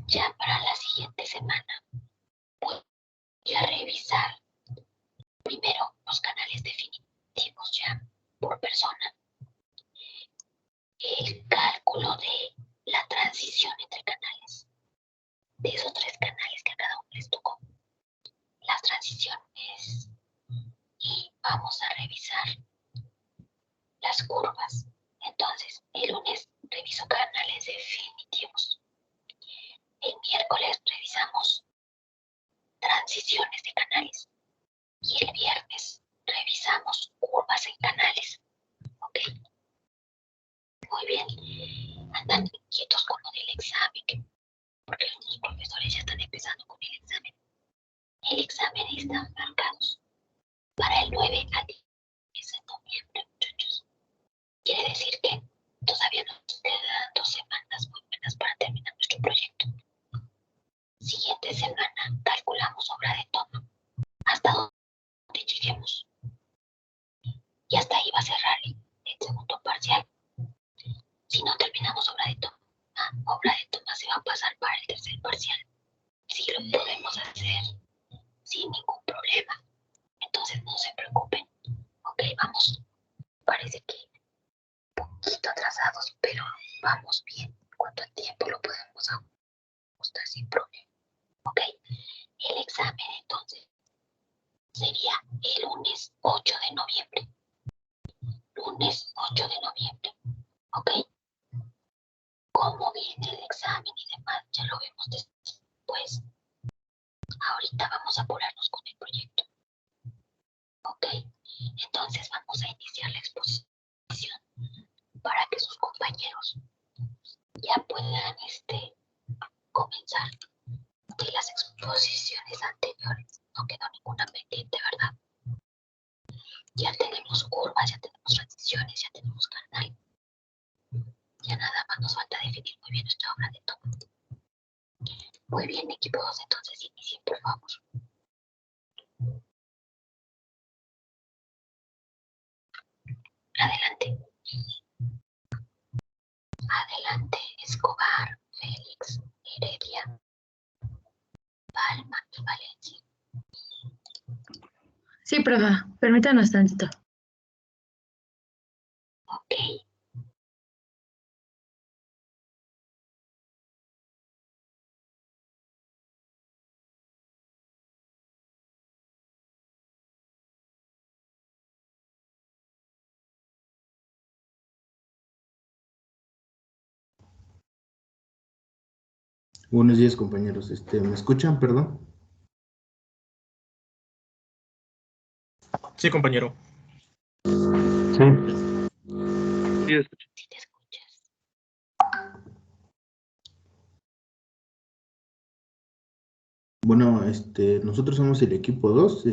Ya para la siguiente semana voy a revisar primero los canales definitivos ya por persona, el cálculo de la transición entre canales, de esos 3 canales que a cada uno les tocó, las transiciones, y vamos a revisar las curvas. Entonces, el lunes reviso canales definitivos, el miércoles revisamos transiciones de canales y el viernes revisamos curvas en canales. ¿Ok? Muy bien. Andan inquietos con lo del examen, porque algunos profesores ya están empezando con el examen. El examen está marcados para el 9 a 10 de noviembre, muchachos. Quiere decir que todavía nos quedan 2 semanas muy buenas para terminar nuestro proyecto. Siguiente semana calculamos obra de toma hasta donde lleguemos. Y hasta ahí va a cerrar el segundo parcial. Si no terminamos obra de toma se va a pasar para el tercer parcial. Sí lo podemos hacer sin ningún problema. Entonces no se preocupen. Ok, vamos. Parece que un poquito atrasados, pero vamos bien. En cuanto al tiempo lo podemos ajustar sin problema. Ok, el examen entonces sería el lunes 8 de noviembre. Lunes 8 de noviembre. Ok. Cómo viene el examen y demás, ya lo vemos después. Ahorita vamos a apurarnos con el proyecto. Ok, entonces vamos a iniciar la exposición para que sus compañeros ya puedan comenzar. De las exposiciones anteriores no quedó ninguna pendiente, ¿verdad? Ya tenemos curvas, ya tenemos transiciones, ya tenemos canal. Ya nada más nos falta definir muy bien nuestra obra de toma. Muy bien, equipo 2, entonces inicien, por favor. Adelante. Adelante, Escobar, Félix, Heredia, Palma y Valencia. Sí, profe, permítanos tantito. Ok. Buenos días, compañeros. ¿Me escuchan, perdón? Sí, compañero. Sí. Sí, escucho. Si te escuchas. Bueno, nosotros somos el equipo 2.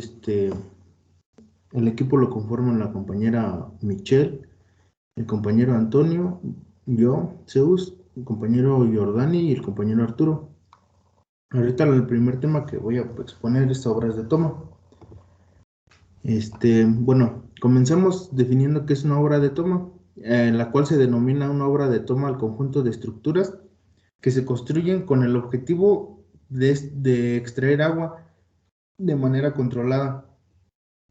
El equipo lo conforman la compañera Michelle, el compañero Antonio, yo, Zeus, el compañero Jordani y el compañero Arturo. Ahorita el primer tema que voy a exponer es obras de toma. Bueno, comenzamos definiendo qué es una obra de toma, la cual se denomina una obra de toma al conjunto de estructuras que se construyen con el objetivo de extraer agua de manera controlada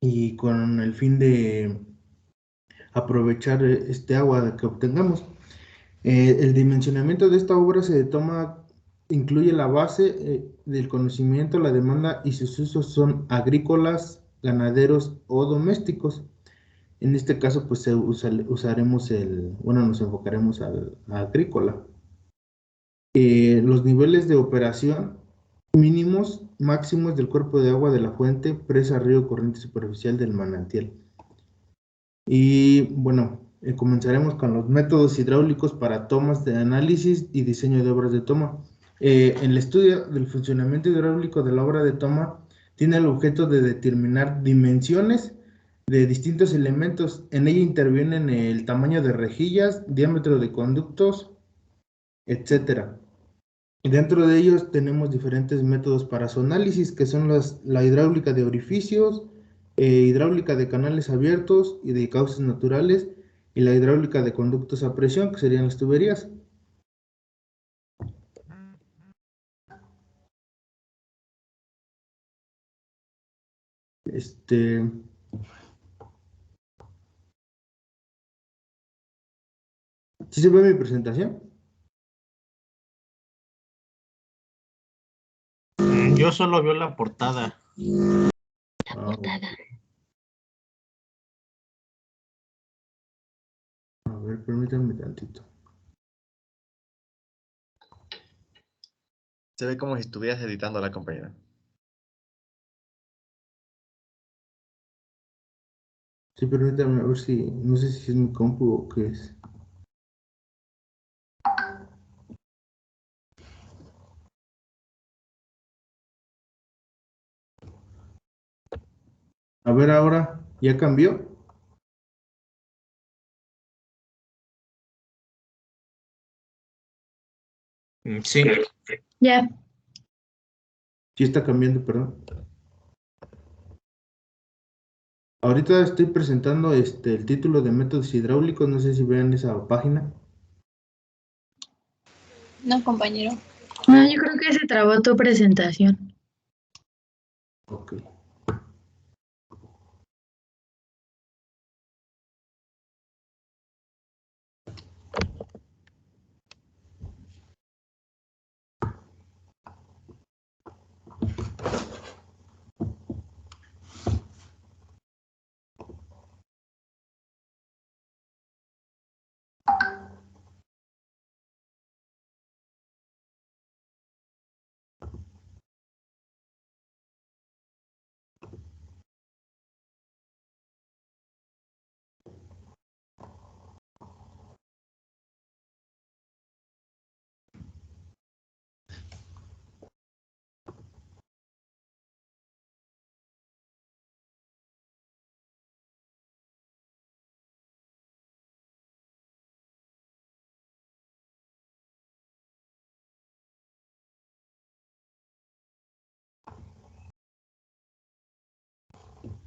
y con el fin de aprovechar este agua que obtengamos. El dimensionamiento de esta obra se toma, incluye la base del conocimiento, la demanda y sus usos son agrícolas, ganaderos o domésticos. En este caso, pues usaremos nos enfocaremos al agrícola. Los niveles de operación mínimos, máximos del cuerpo de agua de la fuente, presa, río, corriente superficial del manantial. Y bueno, comenzaremos con los métodos hidráulicos para tomas de análisis y diseño de obras de toma. El estudio del funcionamiento hidráulico de la obra de toma tiene el objeto de determinar dimensiones de distintos elementos. En ella intervienen el tamaño de rejillas, diámetro de conductos, etcétera. Dentro de ellos tenemos diferentes métodos para su análisis, que son la hidráulica de orificios, hidráulica de canales abiertos y de cauces naturales, y la hidráulica de conductos a presión, que serían las tuberías. ¿Sí se ve mi presentación? Yo solo veo la portada. La Ah, portada. a ver, permítanme tantito. Se ve como si estuvieras editando la compañera. Sí, permítanme a ver si, no sé si es mi compu o qué es. A ver ahora, ¿ya cambió? Sí. Ya. Sí está cambiando, perdón. Ahorita estoy presentando el título de métodos hidráulicos, no sé si vean esa página. No, compañero. No, yo creo que se trabó tu presentación. Ok.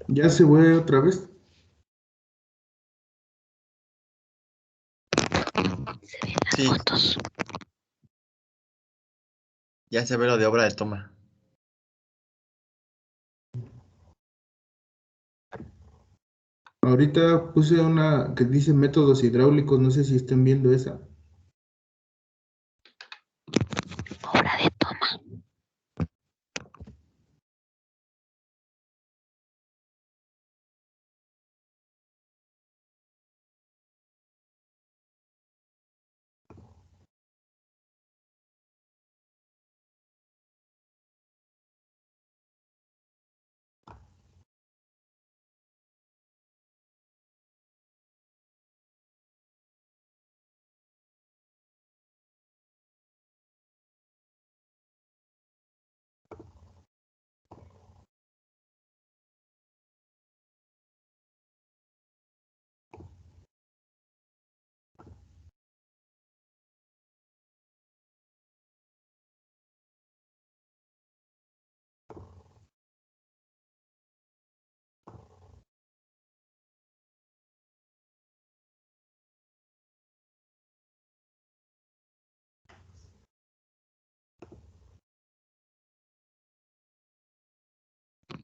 ¿Ya se ve otra vez? Se ven las Sí. fotos. Ya se ve lo de obra de toma. Ahorita puse una que dice métodos hidráulicos, no sé si estén viendo esa. Obra de toma.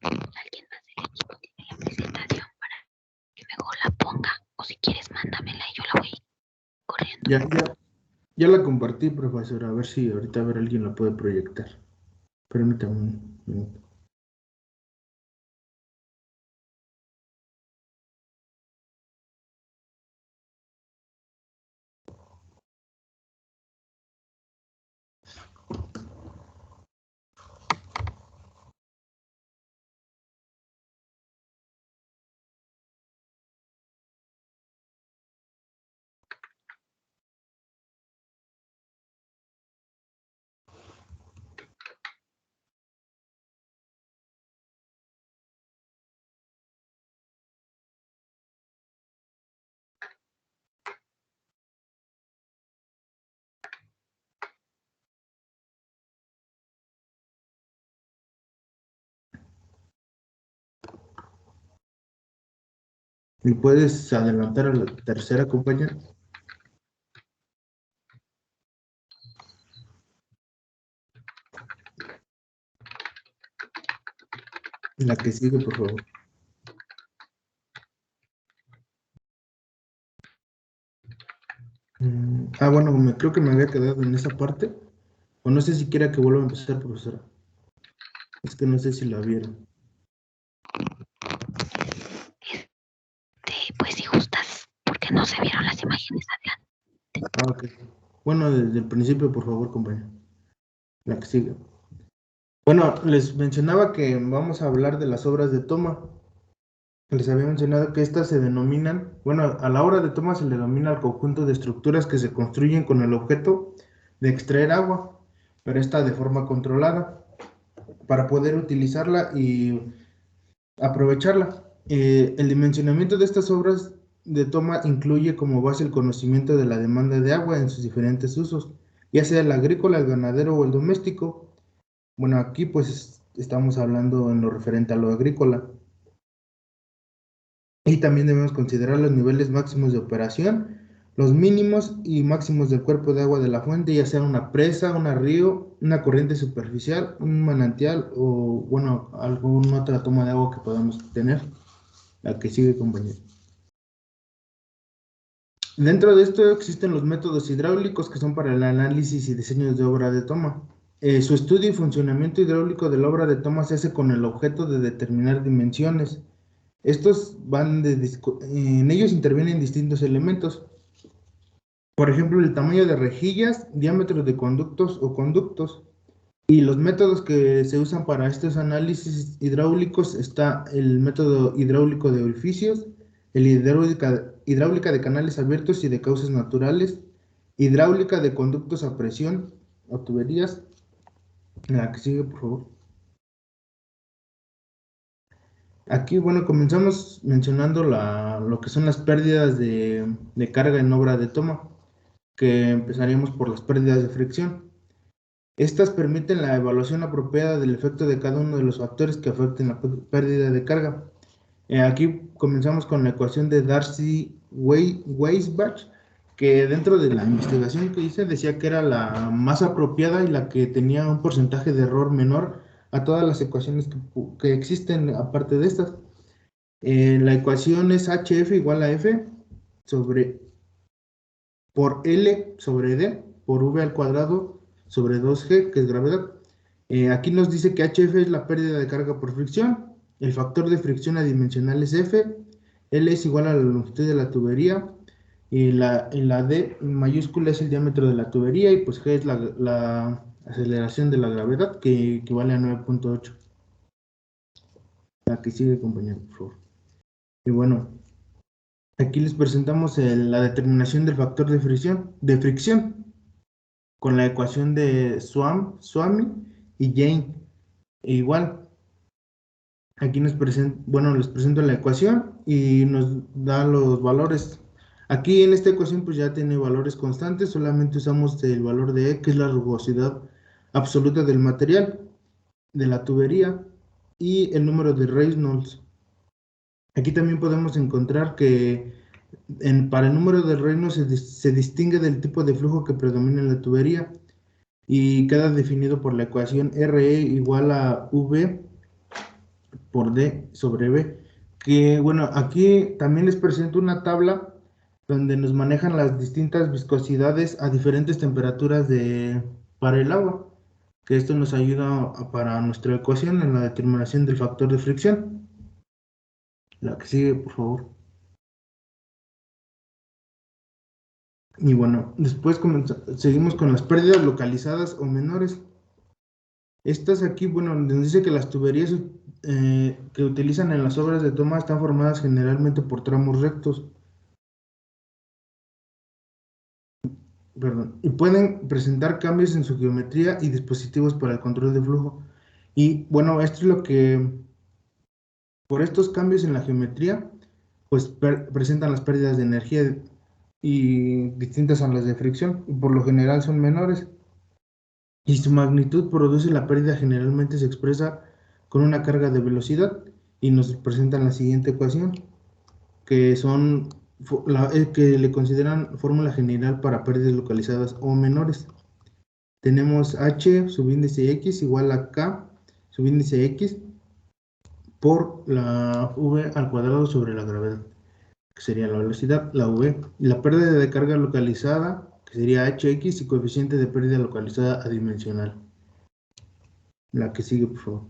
Alguien más del equipo tiene la presentación para que mejor la ponga. O si quieres, mándamela y yo la voy corriendo. Ya la compartí, profesor, a ver si ahorita a ver alguien la puede proyectar. Permítame un minuto. ¿Me puedes adelantar a la tercera, compañera? La que sigue, por favor. Bueno, creo que me había quedado en esa parte. O no sé si quiera que vuelva a empezar, profesora. Es que no sé si la vieron. Pues si gustas, porque no se vieron las imágenes, adelante. Ok. Bueno, desde el principio, por favor, compañero. La que sigue. Bueno, les mencionaba que vamos a hablar de las obras de toma. Les había mencionado que estas se denominan, bueno, a la obra de toma se le denomina al conjunto de estructuras que se construyen con el objeto de extraer agua, pero esta de forma controlada, para poder utilizarla y aprovecharla. El dimensionamiento de estas obras de toma incluye como base el conocimiento de la demanda de agua en sus diferentes usos, ya sea el agrícola, el ganadero o el doméstico. Bueno, aquí pues estamos hablando en lo referente a lo agrícola. Y también debemos considerar los niveles máximos de operación, los mínimos y máximos del cuerpo de agua de la fuente, ya sea una presa, un río, una corriente superficial, un manantial o, bueno, alguna otra toma de agua que podamos tener. La que sigue, compañero. Dentro de esto existen los métodos hidráulicos que son para el análisis y diseño de obra de toma. Su estudio y funcionamiento hidráulico de la obra de toma se hace con el objeto de determinar dimensiones. Estos en ellos intervienen distintos elementos. Por ejemplo, el tamaño de rejillas, diámetro de conductos o conductos. Y los métodos que se usan para estos análisis hidráulicos está el método hidráulico de orificios, el hidráulica de canales abiertos y de cauces naturales, hidráulica de conductos a presión o tuberías. La que sigue, por favor. Aquí, bueno, comenzamos mencionando lo que son las pérdidas de carga en obra de toma, que empezaríamos por las pérdidas de fricción. Estas permiten la evaluación apropiada del efecto de cada uno de los factores que afecten la pérdida de carga. Aquí comenzamos con la ecuación de Darcy-Weisbach, que dentro de la investigación que hice decía que era la más apropiada y la que tenía un porcentaje de error menor a todas las ecuaciones que existen aparte de estas. La ecuación es HF igual a F por L sobre D por V al cuadrado sobre 2G, que es gravedad. Aquí nos dice que HF es la pérdida de carga por fricción, el factor de fricción adimensional es F, L es igual a la longitud de la tubería, y la D mayúscula es el diámetro de la tubería, y pues G es la aceleración de la gravedad, que equivale a 9.8. La que sigue, compañero, por favor. Y bueno, aquí les presentamos la determinación del factor de fricción con la ecuación de Swami y Jane. Igual, aquí les presento la ecuación y nos da los valores. Aquí en esta ecuación pues ya tiene valores constantes, solamente usamos el valor de E, que es la rugosidad absoluta del material, de la tubería, y el número de Reynolds. Aquí también podemos encontrar que para el número de Reynolds se distingue del tipo de flujo que predomina en la tubería y queda definido por la ecuación RE igual a V por D sobre B. Que bueno, aquí también les presento una tabla donde nos manejan las distintas viscosidades a diferentes temperaturas para el agua, que esto nos ayuda para nuestra ecuación en la determinación del factor de fricción. La que sigue, por favor. Y bueno, después seguimos con las pérdidas localizadas o menores. Estas aquí, bueno, nos dice que las tuberías que utilizan en las obras de toma están formadas generalmente por tramos rectos. Perdón, y pueden presentar cambios en su geometría y dispositivos para el control de flujo. Y bueno, esto es lo que, por estos cambios en la geometría, pues presentan las pérdidas de energía y distintas a las de fricción, y por lo general son menores. Y su magnitud produce la pérdida generalmente se expresa con una carga de velocidad y nos presentan la siguiente ecuación, que son que le consideran fórmula general para pérdidas localizadas o menores. Tenemos H subíndice X igual a K subíndice X por la v al cuadrado sobre la gravedad, que sería la velocidad, la v, y la pérdida de carga localizada, que sería hx, y coeficiente de pérdida localizada adimensional. La que sigue, por favor.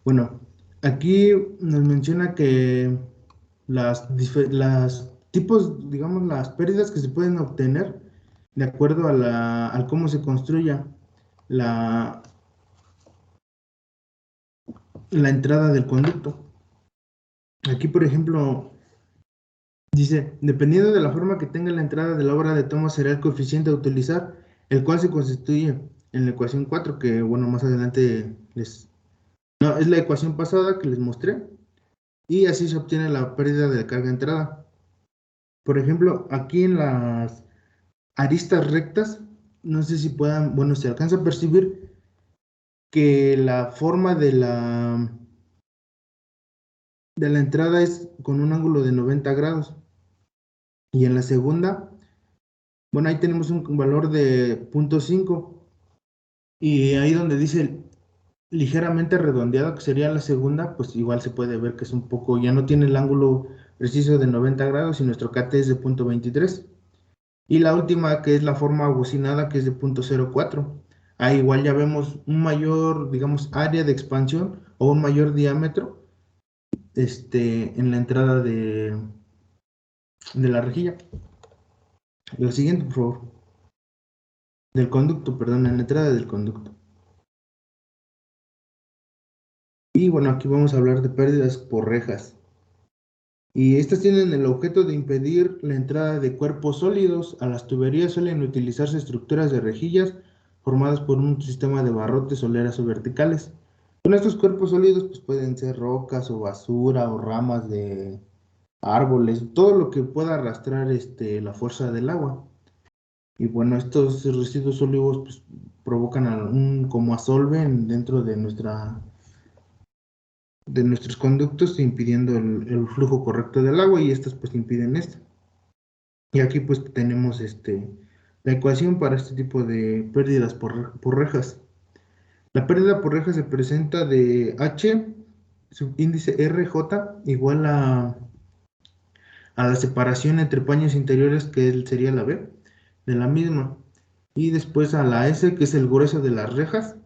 Bueno, aquí nos menciona que las tipos, digamos, las pérdidas que se pueden obtener de acuerdo al cómo se construya la, la entrada del conducto. Aquí, por ejemplo, dice, dependiendo de la forma que tenga la entrada de la obra de toma será el coeficiente a utilizar, el cual se constituye en la ecuación 4, que bueno, más adelante no, es la ecuación pasada que les mostré, y así se obtiene la pérdida de carga entrada. Por ejemplo, aquí en las aristas rectas, no sé si puedan, bueno, se alcanza a percibir que la forma de la entrada es con un ángulo de 90 grados. Y en la segunda, bueno, ahí tenemos un valor de 0.5. Y ahí donde dice ligeramente redondeado, que sería la segunda, pues igual se puede ver que es un poco, ya no tiene el ángulo preciso de 90 grados y nuestro KT es de 0.23. Y la última, que es la forma bocinada, que es de 0.04. Ahí igual ya vemos un mayor, digamos, área de expansión o un mayor diámetro en la entrada de la rejilla. Lo siguiente, por favor. Del conducto, perdón, en la entrada del conducto. Y bueno, aquí vamos a hablar de pérdidas por rejas. Y estas tienen el objeto de impedir la entrada de cuerpos sólidos. A las tuberías suelen utilizarse estructuras de rejillas formadas por un sistema de barrotes, soleras o verticales. Con estos cuerpos sólidos pues pueden ser rocas o basura o ramas de árboles, todo lo que pueda arrastrar la fuerza del agua. Y bueno, estos residuos sólidos pues, provocan como asolve dentro de nuestros conductos, impidiendo el flujo correcto del agua, y estos pues impiden esto. Y aquí pues tenemos la ecuación para este tipo de pérdidas por rejas. La pérdida por reja se presenta de H, subíndice RJ, igual a la separación entre paños interiores, que sería la B, de la misma. Y después a la S, que es el grueso de las rejas,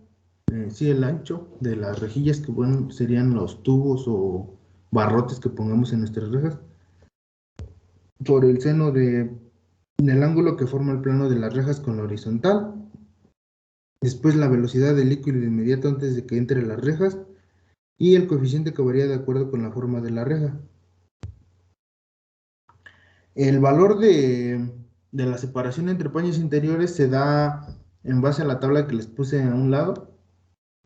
sí, el ancho de las rejillas, que bueno, serían los tubos o barrotes que pongamos en nuestras rejas, por el seno del ángulo que forma el plano de las rejas con la horizontal. Después la velocidad del líquido inmediato antes de que entre las rejas y el coeficiente que varía de acuerdo con la forma de la reja. El valor de la separación entre paños interiores se da en base a la tabla que les puse a un lado,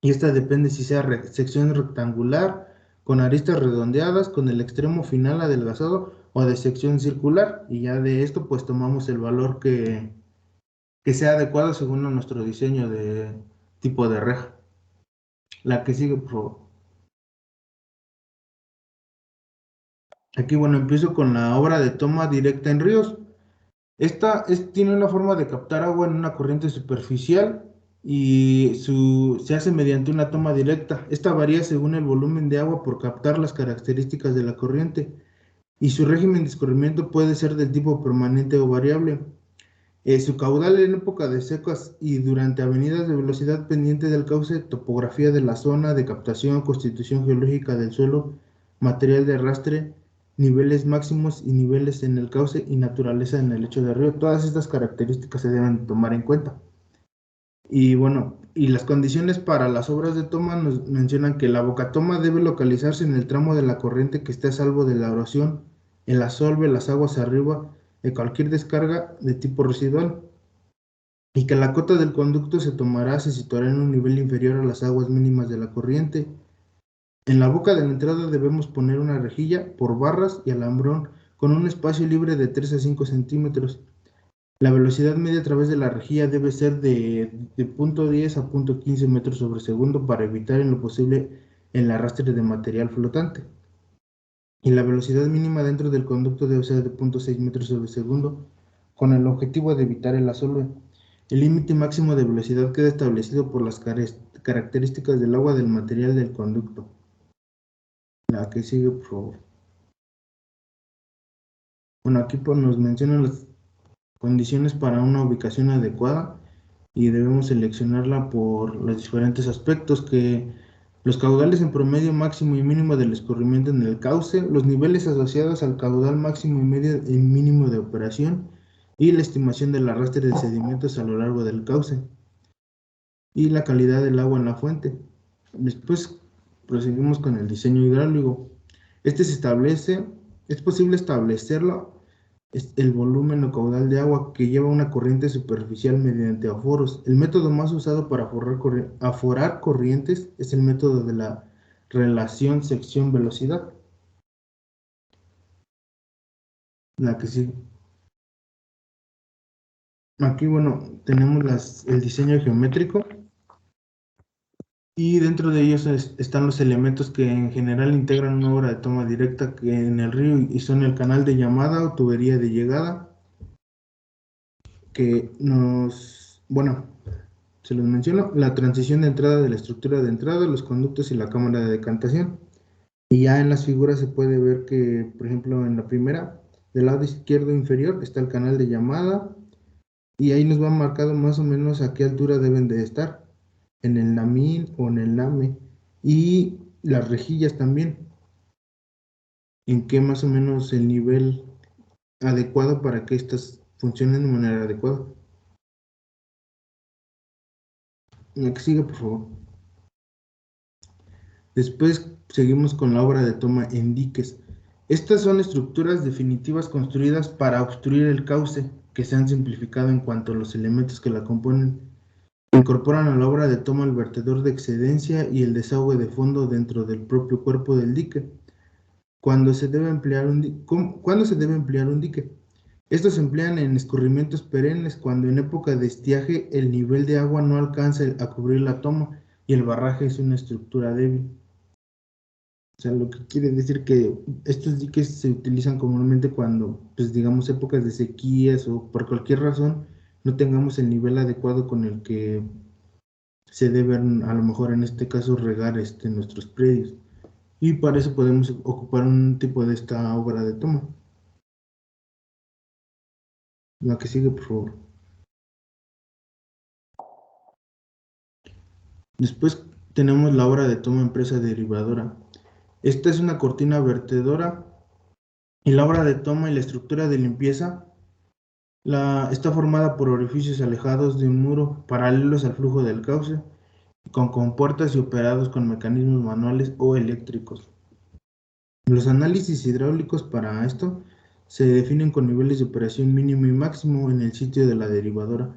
y esta depende si sea sección rectangular, con aristas redondeadas, con el extremo final adelgazado o de sección circular, y ya de esto pues tomamos el valor que sea adecuado según nuestro diseño de tipo de reja. La que sigue, por favor. Aquí, bueno, empiezo con la obra de toma directa en ríos. Esta tiene una forma de captar agua en una corriente superficial y se hace mediante una toma directa. Esta varía según el volumen de agua por captar las características de la corriente, y su régimen de escurrimiento puede ser del tipo permanente o variable. Su caudal en época de secas y durante avenidas de velocidad pendiente del cauce, topografía de la zona de captación, constitución geológica del suelo, material de arrastre, niveles máximos y niveles en el cauce y naturaleza en el lecho de río. Todas estas características se deben tomar en cuenta. Y bueno, y las condiciones para las obras de toma nos mencionan que la bocatoma debe localizarse en el tramo de la corriente que esté a salvo de la erosión, en la solve, las aguas arriba de cualquier descarga de tipo residual, y que la cota del conducto se situará en un nivel inferior a las aguas mínimas de la corriente. En la boca de la entrada debemos poner una rejilla por barras y alambrón con un espacio libre de 3 a 5 centímetros. La velocidad media a través de la rejilla debe ser de 0.10 a 0.15 metros sobre segundo para evitar en lo posible el arrastre de material flotante. Y la velocidad mínima dentro del conducto debe ser de 0.6 metros sobre segundo, con el objetivo de evitar el asolve. El límite máximo de velocidad queda establecido por las características del agua del material del conducto. La que sigue, por favor. Bueno, aquí nos mencionan las condiciones para una ubicación adecuada y debemos seleccionarla por los diferentes aspectos que los caudales en promedio máximo y mínimo del escurrimiento en el cauce, los niveles asociados al caudal máximo y medio y mínimo de operación y la estimación del arrastre de sedimentos a lo largo del cauce y la calidad del agua en la fuente. Después proseguimos con el diseño hidráulico. Este se establece, es posible establecerlo el volumen o caudal de agua que lleva una corriente superficial mediante aforos. El método más usado para aforar corrientes es el método de la relación sección-velocidad. La que sigue. Aquí, bueno, tenemos el diseño geométrico y dentro de ellos están los elementos que en general integran una obra de toma directa que en el río y son el canal de llamada o tubería de llegada, que bueno, se los menciono, la transición de entrada de la estructura de entrada, los conductos y la cámara de decantación. Y ya en las figuras se puede ver que, por ejemplo, en la primera, del lado izquierdo inferior está el canal de llamada y ahí nos va marcado más o menos a qué altura deben de estar, en el NAMIN o en el NAME, y las rejillas también, en qué más o menos el nivel adecuado para que estas funcionen de manera adecuada. La que sigue, por favor. Después seguimos con la obra de toma en diques. Estas son estructuras definitivas construidas para obstruir el cauce, que se han simplificado en cuanto a los elementos que la componen. Incorporan a la obra de toma el vertedor de excedencia y el desagüe de fondo dentro del propio cuerpo del dique. ¿Cuándo se debe emplear un dique? Estos se emplean en escurrimientos perennes cuando en época de estiaje el nivel de agua no alcanza a cubrir la toma y el barraje es una estructura débil. O sea, lo que quiere decir que estos diques se utilizan comúnmente cuando, pues digamos, épocas de sequías o por cualquier razón no tengamos el nivel adecuado con el que se deben, a lo mejor en este caso, regar nuestros predios. Y para eso podemos ocupar un tipo de esta obra de toma. La que sigue, por favor. Después tenemos la obra de toma empresa derivadora. Esta es una cortina vertedora y la obra de toma y la estructura de limpieza está formada por orificios alejados de un muro, paralelos al flujo del cauce, con compuertas y operados con mecanismos manuales o eléctricos. Los análisis hidráulicos para esto se definen con niveles de operación mínimo y máximo en el sitio de la derivadora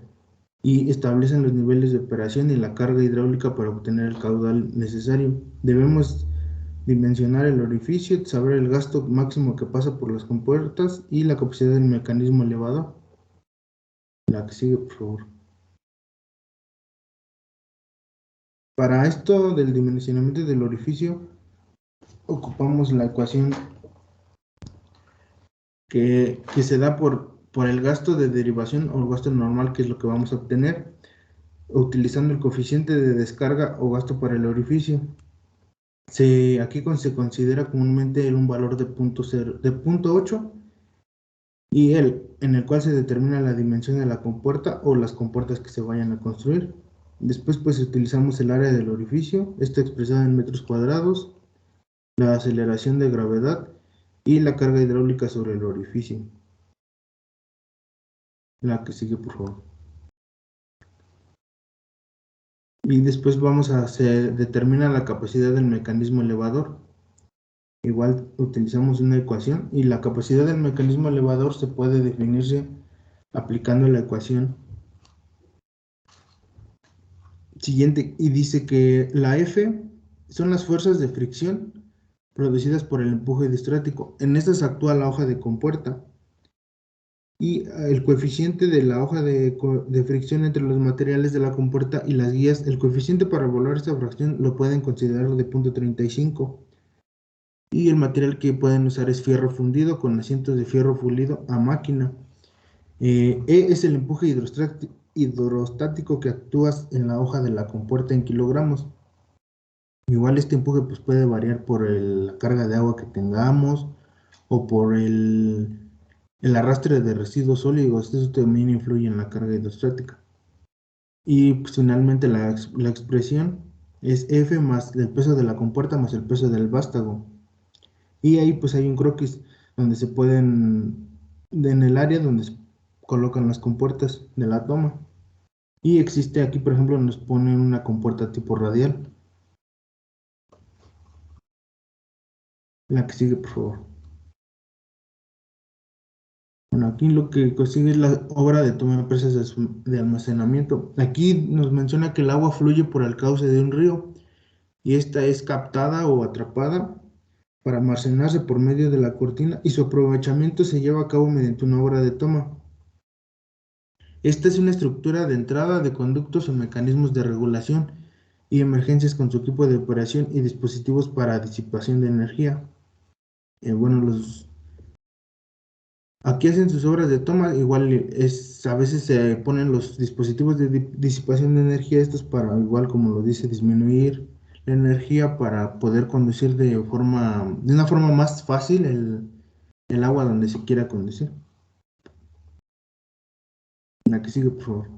y establecen los niveles de operación y la carga hidráulica para obtener el caudal necesario. Debemos dimensionar el orificio, saber el gasto máximo que pasa por las compuertas y la capacidad del mecanismo elevador. La que sigue, por favor. Para esto del dimensionamiento del orificio, ocupamos la ecuación que se da por el gasto de derivación o el gasto normal, que es lo que vamos a obtener, utilizando el coeficiente de descarga o gasto para el orificio. Aquí se considera comúnmente un valor de 0.8 y en el cual se determina la dimensión de la compuerta o las compuertas que se vayan a construir. Después pues utilizamos el área del orificio, esta expresada en metros cuadrados, la aceleración de gravedad y la carga hidráulica sobre el orificio. La que sigue, por favor. Y después se determina la capacidad del mecanismo elevador. Igual utilizamos una ecuación y la capacidad del mecanismo elevador se puede definirse aplicando la ecuación siguiente y dice que la F son las fuerzas de fricción producidas por el empuje diestrático. En estas actúa la hoja de compuerta y el coeficiente de la hoja de fricción entre los materiales de la compuerta y las guías, el coeficiente para evaluar esta fracción lo pueden considerar de 0.35. Y el material que pueden usar es fierro fundido con asientos de fierro fundido a máquina. E es el empuje hidrostático que actúa en la hoja de la compuerta en kilogramos. Igual este empuje pues, puede variar por la carga de agua que tengamos o por el arrastre de residuos sólidos. Eso también influye en la carga hidrostática. Y pues, finalmente la expresión es F más el peso de la compuerta más el peso del vástago. Y ahí pues hay un croquis donde se pueden, en el área donde se colocan las compuertas de la toma. Y existe aquí, por ejemplo, nos ponen una compuerta tipo radial. La que sigue, por favor. Bueno, aquí lo que consigue es la obra de toma de presas de almacenamiento. Aquí nos menciona que el agua fluye por el cauce de un río y esta es captada o atrapada para almacenarse por medio de la cortina y su aprovechamiento se lleva a cabo mediante una obra de toma. Esta es una estructura de entrada de conductos o mecanismos de regulación y emergencias con su equipo de operación y dispositivos para disipación de energía. Bueno, aquí hacen sus obras de toma, igual a veces se ponen los dispositivos de disipación de energía, estos para, igual como lo dice, disminuir la energía para poder conducir de una forma más fácil el agua donde se quiera conducir. La que sigue, por favor.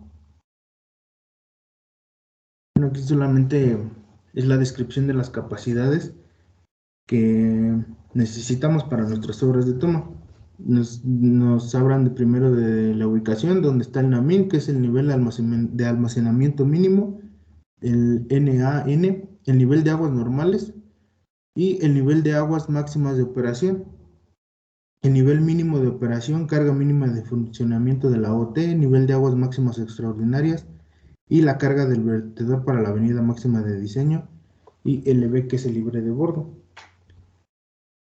Bueno, aquí solamente es la descripción de las capacidades que necesitamos para nuestras obras de toma. Nos hablan primero de la ubicación, donde está el NAMIN, que es el nivel de almacenamiento mínimo, el NaN, el nivel de aguas normales y el nivel de aguas máximas de operación, el nivel mínimo de operación, carga mínima de funcionamiento de la OT, nivel de aguas máximas extraordinarias y la carga del vertedor para la avenida máxima de diseño y LB, que es el libre de bordo.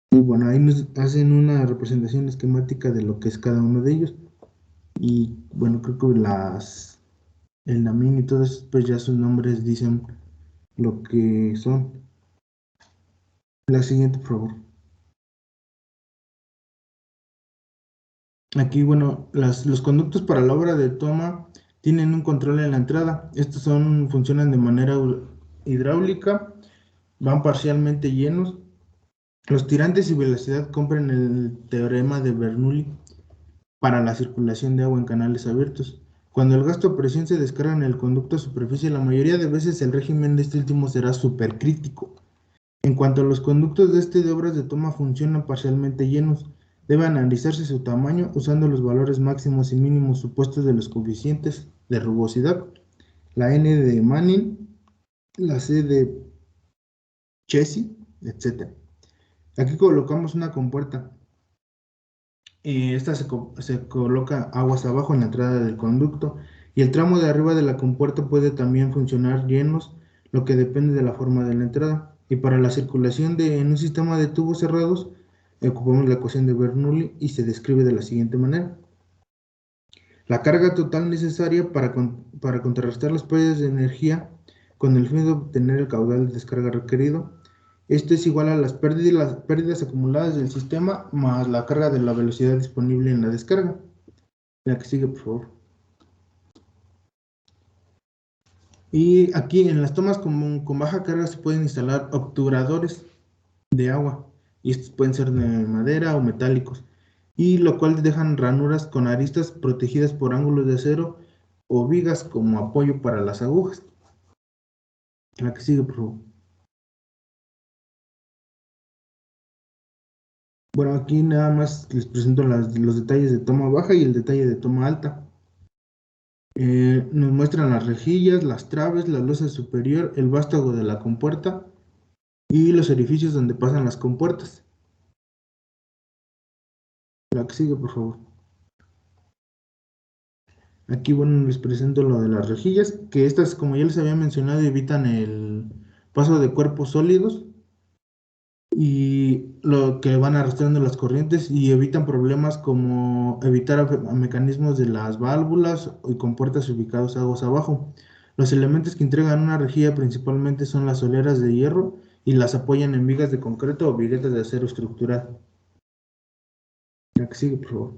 Y bueno, ahí nos hacen una representación esquemática de lo que es cada uno de ellos. Y bueno, creo que el NAMIN y todos, pues ya sus nombres dicen lo que son. La siguiente, por favor. Aquí, bueno, los conductos para la obra de toma tienen un control en la entrada. Estos funcionan de manera hidráulica, van parcialmente llenos. Los tirantes y velocidad cumplen el teorema de Bernoulli para la circulación de agua en canales abiertos. Cuando el gasto de presión se descarga en el conducto a superficie, la mayoría de veces el régimen de este último será supercrítico. En cuanto a los conductos de obras de toma funcionan parcialmente llenos, debe analizarse su tamaño usando los valores máximos y mínimos supuestos de los coeficientes de rugosidad, la N de Manning, la C de Chessy, etc. Aquí colocamos una compuerta. Esta se coloca aguas abajo en la entrada del conducto y el tramo de arriba de la compuerta puede también funcionar llenos, lo que depende de la forma de la entrada. Y para la circulación en un sistema de tubos cerrados, ocupamos la ecuación de Bernoulli y se describe de la siguiente manera. La carga total necesaria para contrarrestar las pérdidas de energía con el fin de obtener el caudal de descarga requerido. Esto es igual a las pérdidas acumuladas del sistema más la carga de la velocidad disponible en la descarga. La que sigue, por favor. Y aquí en las tomas con baja carga se pueden instalar obturadores de agua. Y estos pueden ser de madera o metálicos. Y lo cual dejan ranuras con aristas protegidas por ángulos de acero o vigas como apoyo para las agujas. La que sigue, por favor. Bueno, aquí nada más les presento los detalles de toma baja y el detalle de toma alta. Nos muestran las rejillas, las traves, la losa superior, el vástago de la compuerta y los orificios donde pasan las compuertas. La que sigue, por favor. Aquí, bueno, les presento lo de las rejillas, que estas, como ya les había mencionado, evitan el paso de cuerpos sólidos y lo que van arrastrando las corrientes y evitan problemas como evitar mecanismos de las válvulas y compuertas ubicados aguas abajo. Los elementos que entregan una rejilla principalmente son las soleras de hierro y las apoyan en vigas de concreto o viguetas de acero estructural. La que sigue, por favor.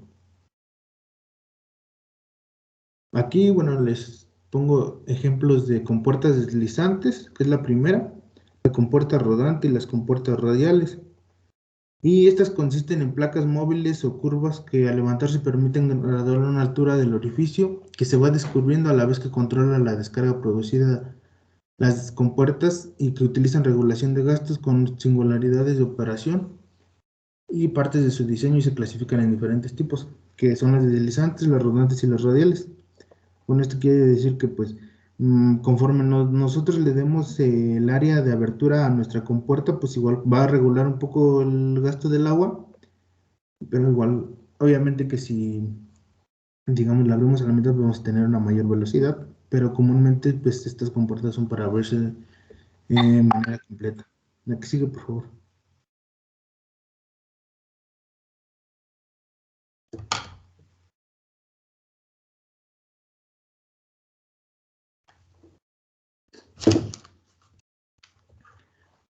Aquí, bueno, les pongo ejemplos de compuertas deslizantes, que es la primera, la compuerta rodante y las compuertas radiales. Y estas consisten en placas móviles o curvas que al levantarse permiten graduar una altura del orificio que se va descubriendo a la vez que controla la descarga producida las compuertas y que utilizan regulación de gastos con singularidades de operación y partes de su diseño y se clasifican en diferentes tipos, que son las deslizantes, las rodantes y las radiales. Bueno, esto quiere decir que pues conforme nosotros le demos el área de abertura a nuestra compuerta, pues igual va a regular un poco el gasto del agua, pero igual, obviamente que si, digamos, la abrimos a la mitad, vamos a tener una mayor velocidad, pero comúnmente pues estas compuertas son para verse de manera completa. La que sigue, por favor.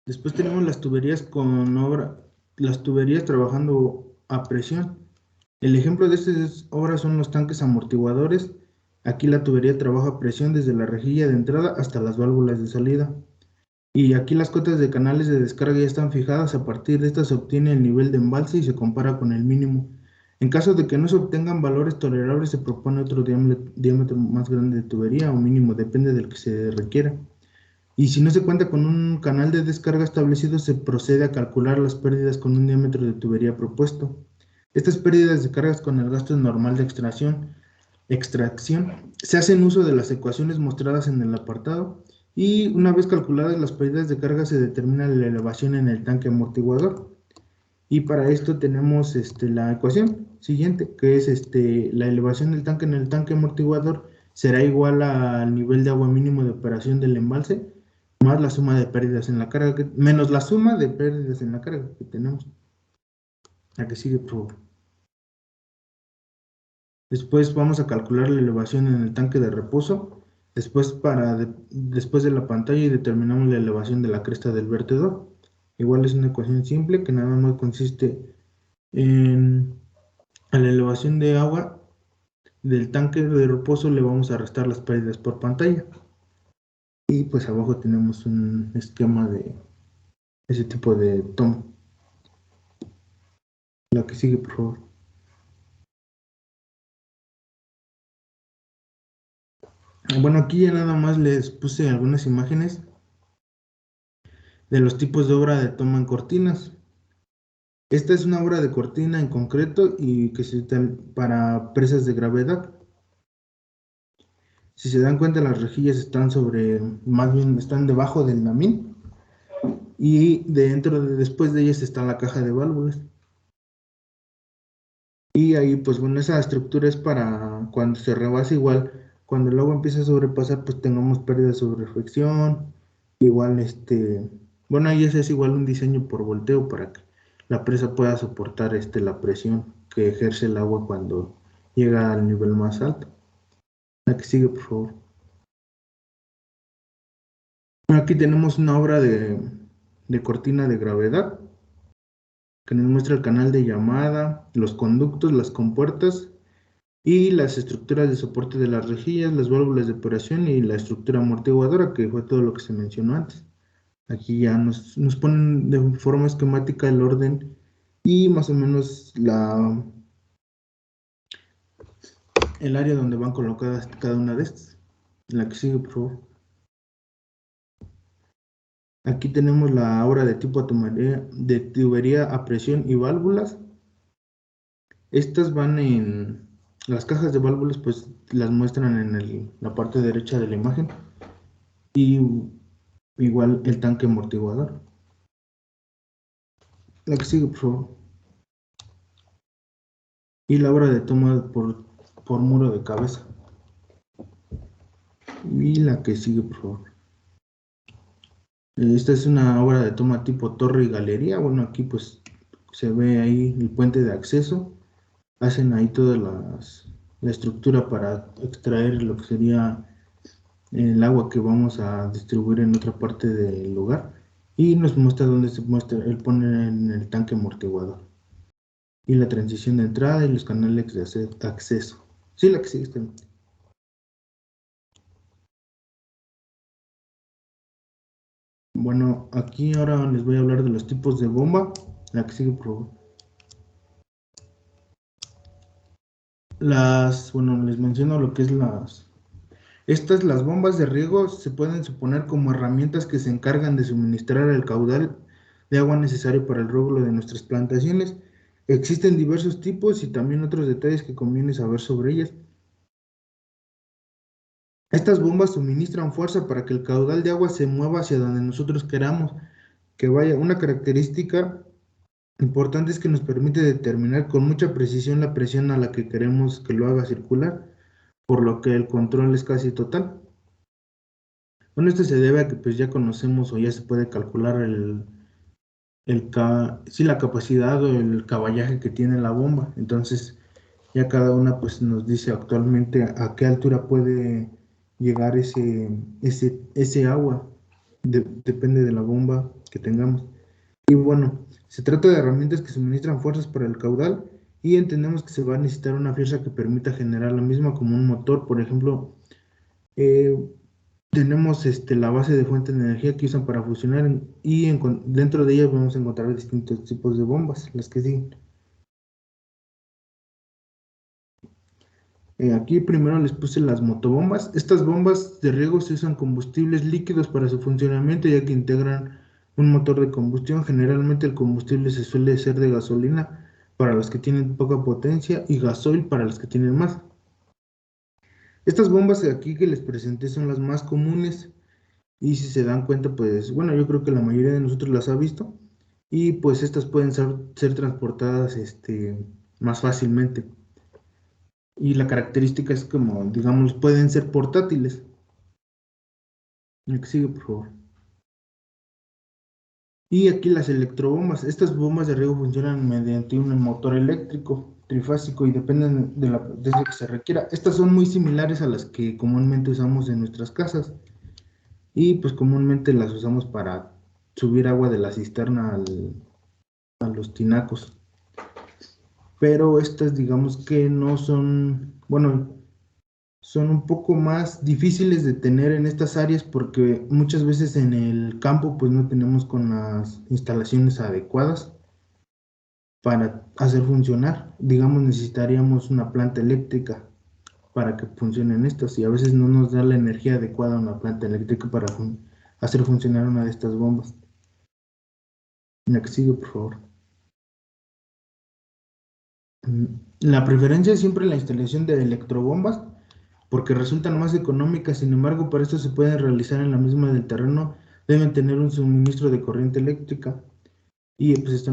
Después tenemos las tuberías las tuberías trabajando a presión. El ejemplo de estas obras son los tanques amortiguadores. Aquí la tubería trabaja a presión desde la rejilla de entrada hasta las válvulas de salida. Y aquí las cotas de canales de descarga ya están fijadas. A partir de estas se obtiene el nivel de embalse y se compara con el mínimo. En caso de que no se obtengan valores tolerables, se propone otro diámetro más grande de tubería o mínimo, depende del que se requiera. Y si no se cuenta con un canal de descarga establecido, se procede a calcular las pérdidas con un diámetro de tubería propuesto. Estas pérdidas de cargas con el gasto normal de extracción, se hacen uso de las ecuaciones mostradas en el apartado y una vez calculadas las pérdidas de carga se determina la elevación en el tanque amortiguador. Y para esto tenemos la ecuación siguiente, que es la elevación del tanque en el tanque amortiguador será igual al nivel de agua mínimo de operación del embalse más la suma de pérdidas en la carga, menos la suma de pérdidas en la carga que tenemos. La que sigue, por favor. Después vamos a calcular la elevación en el tanque de reposo. Después de la pantalla y determinamos la elevación de la cresta del vertedor. Igual es una ecuación simple que nada más consiste en a la elevación de agua del tanque de reposo le vamos a restar las pérdidas por pantalla. Y pues abajo tenemos un esquema de ese tipo de toma. La que sigue, por favor. Bueno, aquí ya nada más les puse algunas imágenes de los tipos de obra de toma en cortinas. Esta es una obra de cortina en concreto y que se usa para presas de gravedad. Si se dan cuenta, las rejillas están más bien están debajo del namín y después de ellas está la caja de válvulas. Y ahí, pues bueno, esa estructura es para cuando se rebasa igual, cuando el agua empieza a sobrepasar, pues tengamos pérdida sobre fricción, igual bueno, ahí ese es igual un diseño por volteo para que la presa pueda soportar la presión que ejerce el agua cuando llega al nivel más alto. La que sigue, por favor. Bueno, aquí tenemos una obra de cortina de gravedad que nos muestra el canal de llamada, los conductos, las compuertas y las estructuras de soporte de las rejillas, las válvulas de operación y la estructura amortiguadora, que fue todo lo que se mencionó antes. Aquí ya nos ponen de forma esquemática el orden y más o menos el área donde van colocadas cada una de estas. La que sigue, por favor. Aquí tenemos la obra de tipo de tubería a presión y válvulas. Estas van en las cajas de válvulas, pues las muestran en la parte derecha de la imagen. Y igual el tanque amortiguador. La que sigue, por favor. Y la obra de toma por muro de cabeza. Y la que sigue, por favor. Esta es una obra de toma tipo torre y galería. Bueno, aquí pues se ve ahí el puente de acceso. Hacen ahí toda la estructura para extraer lo que sería el agua que vamos a distribuir en otra parte del lugar. Y nos muestra dónde se muestra, él pone en el tanque amortiguador. Y la transición de entrada y los canales de acceso. Sí, la que sigue está bien. Bueno, aquí ahora les voy a hablar de los tipos de bomba. La que sigue, por favor. Bueno, les menciono lo que es las bombas de riego se pueden suponer como herramientas que se encargan de suministrar el caudal de agua necesario para el riego de nuestras plantaciones. Existen diversos tipos y también otros detalles que conviene saber sobre ellas. Estas bombas suministran fuerza para que el caudal de agua se mueva hacia donde nosotros queramos que vaya. Una característica importante es que nos permite determinar con mucha precisión la presión a la que queremos que lo haga circular, por lo que el control es casi total. Bueno, esto se debe a que pues ya conocemos o ya se puede calcular la capacidad o el caballaje que tiene la bomba. Entonces ya cada una pues nos dice actualmente a qué altura puede llegar ese agua. Depende de la bomba que tengamos. Y bueno, se trata de herramientas que suministran fuerzas para el caudal y entendemos que se va a necesitar una fuerza que permita generar la misma como un motor. Por ejemplo, eh, tenemos la base de fuente de energía que usan para funcionar dentro de ellas vamos a encontrar distintos tipos de bombas, las que siguen. Aquí primero les puse las motobombas. Estas bombas de riego se usan combustibles líquidos para su funcionamiento ya que integran un motor de combustión. Generalmente el combustible se suele ser de gasolina para los que tienen poca potencia y gasoil para los que tienen más. Estas bombas de aquí que les presenté son las más comunes y si se dan cuenta, pues bueno, yo creo que la mayoría de nosotros las ha visto y pues estas pueden ser transportadas más fácilmente. Y la característica es como, digamos, pueden ser portátiles. El que sigue, por favor. Y aquí las electrobombas. Estas bombas de riego funcionan mediante un motor eléctrico trifásico y dependen de lo que se requiera. Estas son muy similares a las que comúnmente usamos en nuestras casas. Y pues comúnmente las usamos para subir agua de la cisterna a los tinacos. Pero estas digamos que no son, bueno, son un poco más difíciles de tener en estas áreas porque muchas veces en el campo pues no tenemos con las instalaciones adecuadas para hacer funcionar. Digamos, necesitaríamos una planta eléctrica para que funcionen estas y a veces no nos da la energía adecuada a una planta eléctrica para hacer funcionar una de estas bombas. La que sigue, por favor. La preferencia es siempre la instalación de electrobombas porque resultan más económicas. Sin embargo, para esto se pueden realizar en la misma del terreno, deben tener un suministro de corriente eléctrica y pues esto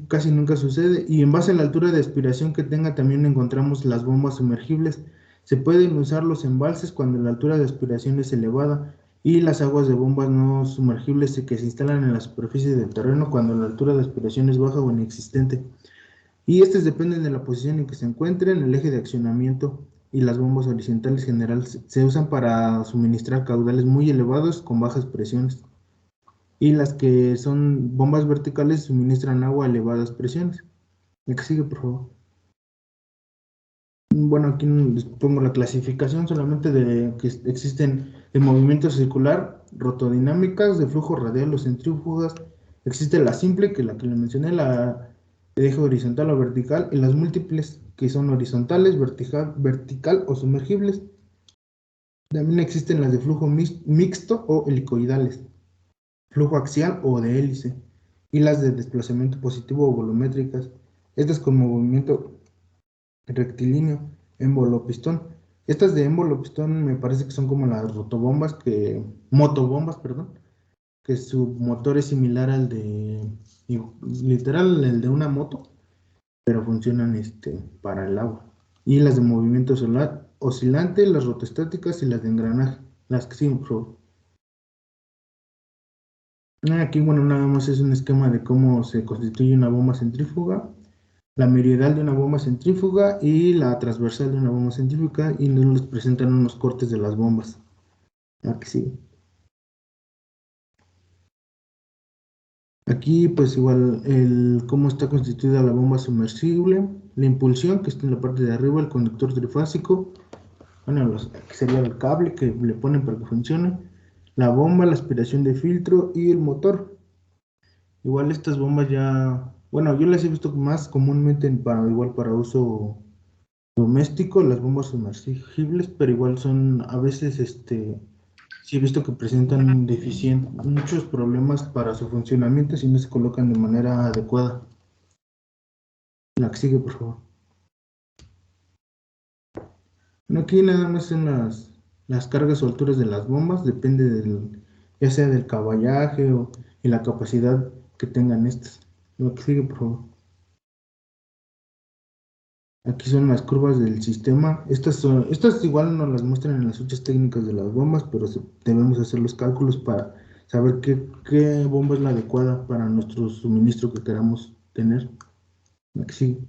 casi nunca sucede. Y en base a la altura de aspiración que tenga también encontramos las bombas sumergibles. Se pueden usar los embalses cuando la altura de aspiración es elevada y las aguas de bombas no sumergibles que se instalan en la superficie del terreno cuando la altura de aspiración es baja o inexistente. Y estos dependen de la posición en que se encuentren, el eje de accionamiento y las bombas horizontales generales se usan para suministrar caudales muy elevados con bajas presiones. Y las que son bombas verticales suministran agua a elevadas presiones. El que sigue, por favor. Bueno, aquí les pongo la clasificación solamente de que existen de movimiento circular, rotodinámicas, de flujo radial o centrífugas. Existe la simple, que la que le mencioné, la de eje horizontal o vertical, y las múltiples, que son horizontales, vertical o sumergibles. También existen las de flujo mixto o helicoidales, flujo axial o de hélice, y las de desplazamiento positivo o volumétricas. Estas con movimiento rectilíneo, émbolo pistón. Estas de émbolo pistón me parece que son como las motobombas, perdón, que su motor es similar al literal, el de una moto, pero funcionan para el agua. Y las de movimiento oscilante, las rotostáticas y las de engranaje, las que siguen, por favor. Aquí, bueno, nada más es un esquema de cómo se constituye una bomba centrífuga, la meridional de una bomba centrífuga y la transversal de una bomba centrífuga, y nos les presentan unos cortes de las bombas. Aquí sí. Aquí, pues igual, cómo está constituida la bomba sumergible, la impulsión, que está en la parte de arriba, el conductor trifásico, bueno, que sería el cable que le ponen para que funcione, la bomba, la aspiración de filtro y el motor. Igual estas bombas ya, bueno, yo las he visto más comúnmente igual para uso doméstico, las bombas sumergibles, pero igual son a veces, sí he visto que presentan muchos problemas para su funcionamiento si no se colocan de manera adecuada. La que sigue, por favor. Bueno, aquí nada más son las cargas o alturas de las bombas, depende ya sea del caballaje y la capacidad que tengan estas. Lo que sigue, por favor. Aquí son las curvas del sistema. Estas igual no las muestran en las fichas técnicas de las bombas, pero debemos hacer los cálculos para saber qué bomba es la adecuada para nuestro suministro que queramos tener. La que sigue.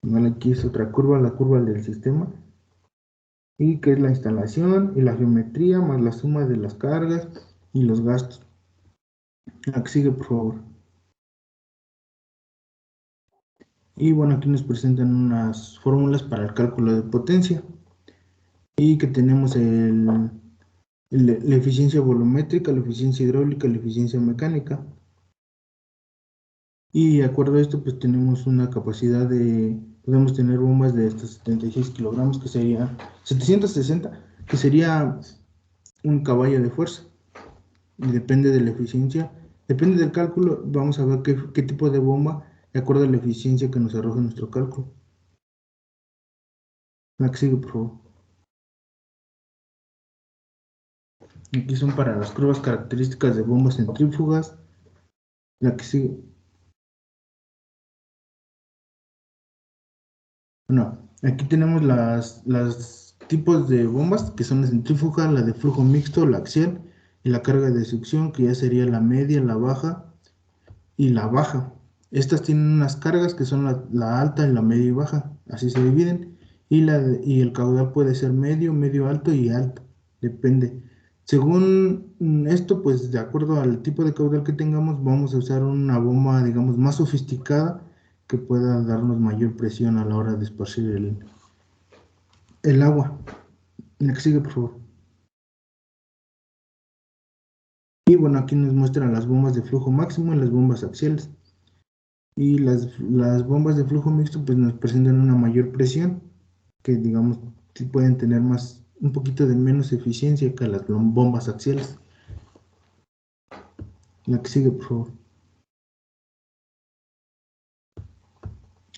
Bueno, aquí es otra curva, la curva del sistema. Y que es la instalación y la geometría más la suma de las cargas y los gastos. La que sigue, por favor. Y bueno, aquí nos presentan unas fórmulas para el cálculo de potencia. Y que tenemos la eficiencia volumétrica, la eficiencia hidráulica, la eficiencia mecánica. Y de acuerdo a esto, pues tenemos una capacidad podemos tener bombas de hasta 76 kilogramos, que sería 760, que sería un caballo de fuerza. Y depende de la eficiencia, depende del cálculo, vamos a ver qué tipo de bomba, de acuerdo a la eficiencia que nos arroja nuestro cálculo. La que sigue, por favor. Aquí son para las curvas características de bombas centrífugas. La que sigue. Bueno, aquí tenemos las tipos de bombas, que son la centrífuga, la de flujo mixto, la axial, y la carga de succión, que ya sería la media, la baja y la baja. Estas tienen unas cargas que son la alta y la media y baja, así se dividen, y el caudal puede ser medio, medio alto y alto, depende. Según esto, pues de acuerdo al tipo de caudal que tengamos, vamos a usar una bomba, digamos, más sofisticada que pueda darnos mayor presión a la hora de esparcir el agua. La que sigue, por favor. Y bueno, aquí nos muestran las bombas de flujo máximo y las bombas axiales. Y las bombas de flujo mixto pues nos presentan una mayor presión, que digamos sí pueden tener un poquito de menos eficiencia que las bombas axiales. La que sigue, por favor.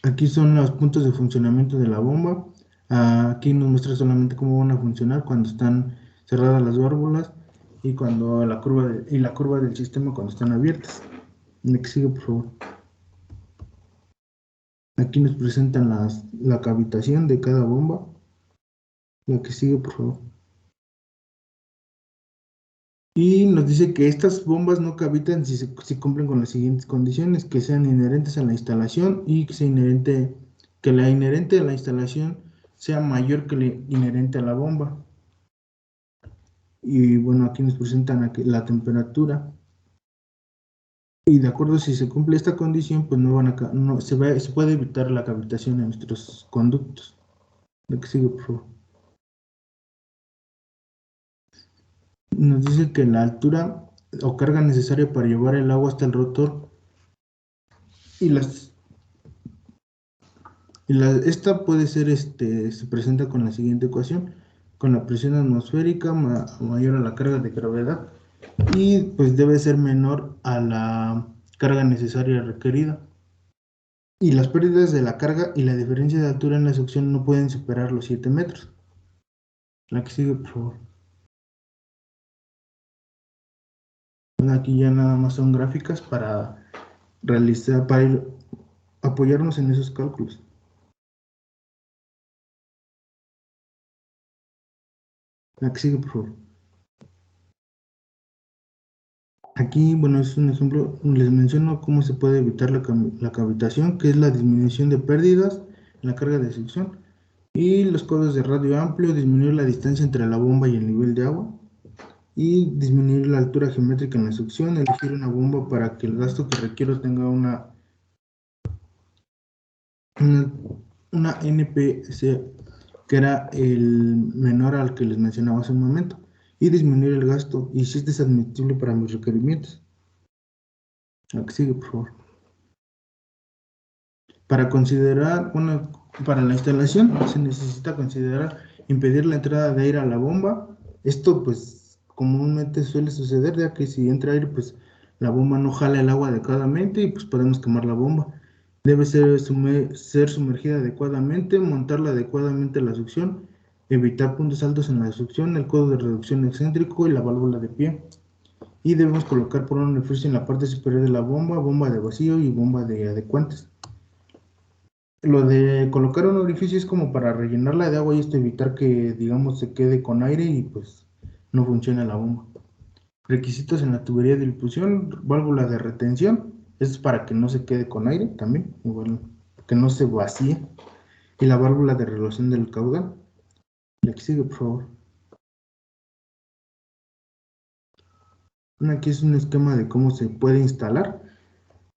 Aquí son los puntos de funcionamiento de la bomba. Aquí nos muestra solamente cómo van a funcionar cuando están cerradas las válvulas y cuando la curva del sistema cuando están abiertas. La que sigue, por favor. Aquí nos presentan la cavitación de cada bomba. La que sigue, por favor. Y nos dice que estas bombas no cavitan si cumplen con las siguientes condiciones: que sean inherentes a la instalación y que la inherente a la instalación sea mayor que la inherente a la bomba. Y bueno, aquí nos presentan la temperatura. Y de acuerdo, si se cumple esta condición, pues se puede evitar la cavitación en nuestros conductos. Lo que sigue, por favor. Nos dice que la altura o carga necesaria para llevar el agua hasta el rotor esta puede ser, se presenta con la siguiente ecuación: con la presión atmosférica mayor a la carga de gravedad, y pues debe ser menor a la carga necesaria requerida. Y las pérdidas de la carga y la diferencia de altura en la succión no pueden superar los 7 metros. La que sigue, por favor. Aquí ya nada más son gráficas para apoyarnos en esos cálculos. La que sigue, por favor. Aquí, bueno, es un ejemplo, les menciono cómo se puede evitar la cavitación, que es la disminución de pérdidas en la carga de succión, y los codos de radio amplio, disminuir la distancia entre la bomba y el nivel de agua, y disminuir la altura geométrica en la succión, elegir una bomba para que el gasto que requiero tenga una NPC, que era el menor al que les mencionaba hace un momento, y disminuir el gasto, y si este es admisible para mis requerimientos. La que sigue, por favor. Para considerar, bueno, para la instalación se necesita considerar impedir la entrada de aire a la bomba. Esto pues comúnmente suele suceder, ya que si entra aire, pues la bomba no jala el agua adecuadamente y pues podemos quemar la bomba. Debe ser sumergida adecuadamente, montarla adecuadamente la succión, evitar puntos altos en la succión, el codo de reducción excéntrico y la válvula de pie. Y debemos colocar por un orificio en la parte superior de la bomba, bomba de vacío y bomba de adecuantes. Lo de colocar un orificio es como para rellenarla de agua y esto evitar que, digamos, se quede con aire y pues no funcione la bomba. Requisitos en la tubería de difusión, válvula de retención, esto es para que no se quede con aire también, igual que no se vacíe. Y la válvula de regulación del caudal. La que sigue, por favor. Aquí es un esquema de cómo se puede instalar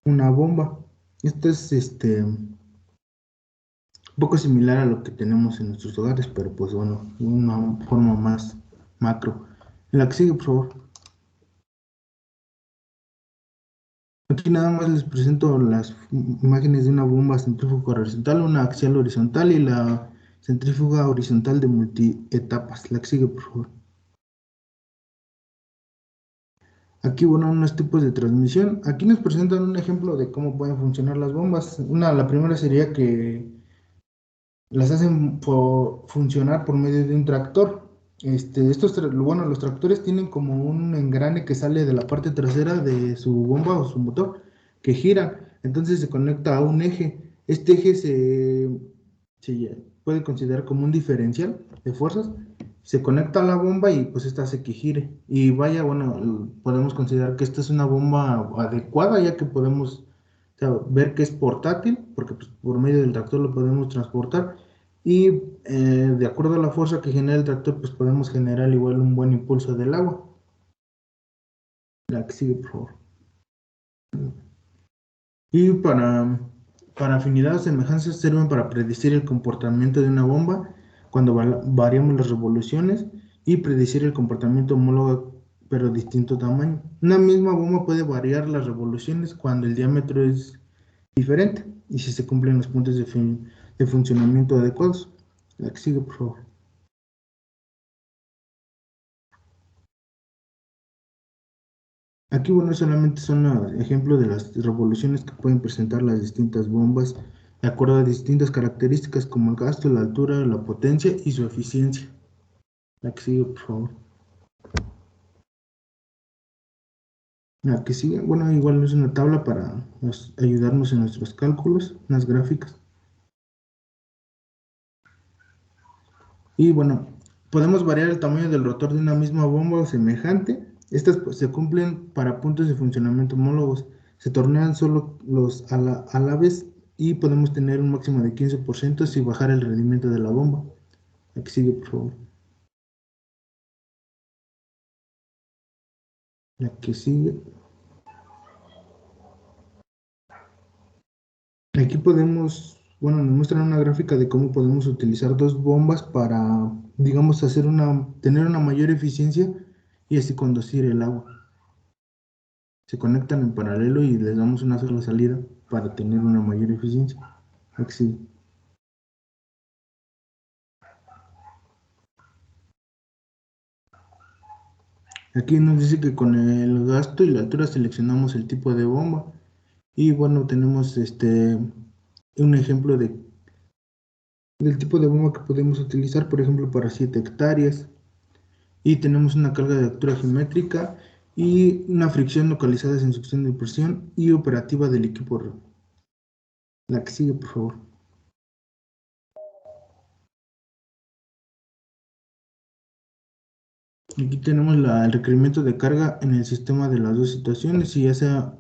una bomba. Esto es un poco similar a lo que tenemos en nuestros hogares, pero pues bueno, de una forma más macro. La que sigue, por favor. Aquí nada más les presento las imágenes de una bomba centrífuga horizontal, una axial horizontal y la centrífuga horizontal de multietapas. La que sigue, por favor. Aquí, bueno, unos tipos de transmisión. Aquí nos presentan un ejemplo de cómo pueden funcionar las bombas. La primera sería que las hacen funcionar por medio de un tractor. Bueno, los tractores tienen como un engrane que sale de la parte trasera de su bomba o su motor, que gira. Entonces se conecta a un eje. Este eje se puede considerar como un diferencial de fuerzas. Se conecta a la bomba y pues esta hace que gire. Y vaya, bueno, podemos considerar que esta es una bomba adecuada, ya que podemos, o sea, ver que es portátil, porque pues, por medio del tractor lo podemos transportar. Y de acuerdo a la fuerza que genera el tractor, pues podemos generar igual un buen impulso del agua. La que sigue, por favor. Y para afinidad o semejanzas sirven para predecir el comportamiento de una bomba cuando variamos las revoluciones y predecir el comportamiento homólogo pero distinto tamaño. Una misma bomba puede variar las revoluciones cuando el diámetro es diferente y si se cumplen los puntos de funcionamiento adecuados. La que sigue, por favor. Aquí, bueno, solamente son ejemplos de las revoluciones que pueden presentar las distintas bombas de acuerdo a distintas características como el gasto, la altura, la potencia y su eficiencia. La que sigue, por favor. La que sigue, bueno, igual es una tabla para ayudarnos en nuestros cálculos, unas gráficas. Y bueno, podemos variar el tamaño del rotor de una misma bomba o semejante. Estas pues, se cumplen para puntos de funcionamiento homólogos. Se tornean solo los a la vez y podemos tener un máximo de 15% sin bajar el rendimiento de la bomba. Aquí sigue, por favor. La que sigue. Aquí podemos, bueno, nos muestran una gráfica de cómo podemos utilizar dos bombas para, digamos, tener una mayor eficiencia y así conducir el agua. Se conectan en paralelo y les damos una sola salida para tener una mayor eficiencia. Aquí sigue. Aquí nos dice que con el gasto y la altura seleccionamos el tipo de bomba y bueno, tenemos un ejemplo del tipo de bomba que podemos utilizar, por ejemplo, para 7 hectáreas. Y tenemos una carga de altura geométrica y una fricción localizada en succión de presión y operativa del equipo. La que sigue, por favor. Aquí tenemos el requerimiento de carga en el sistema de las dos situaciones, si ya sea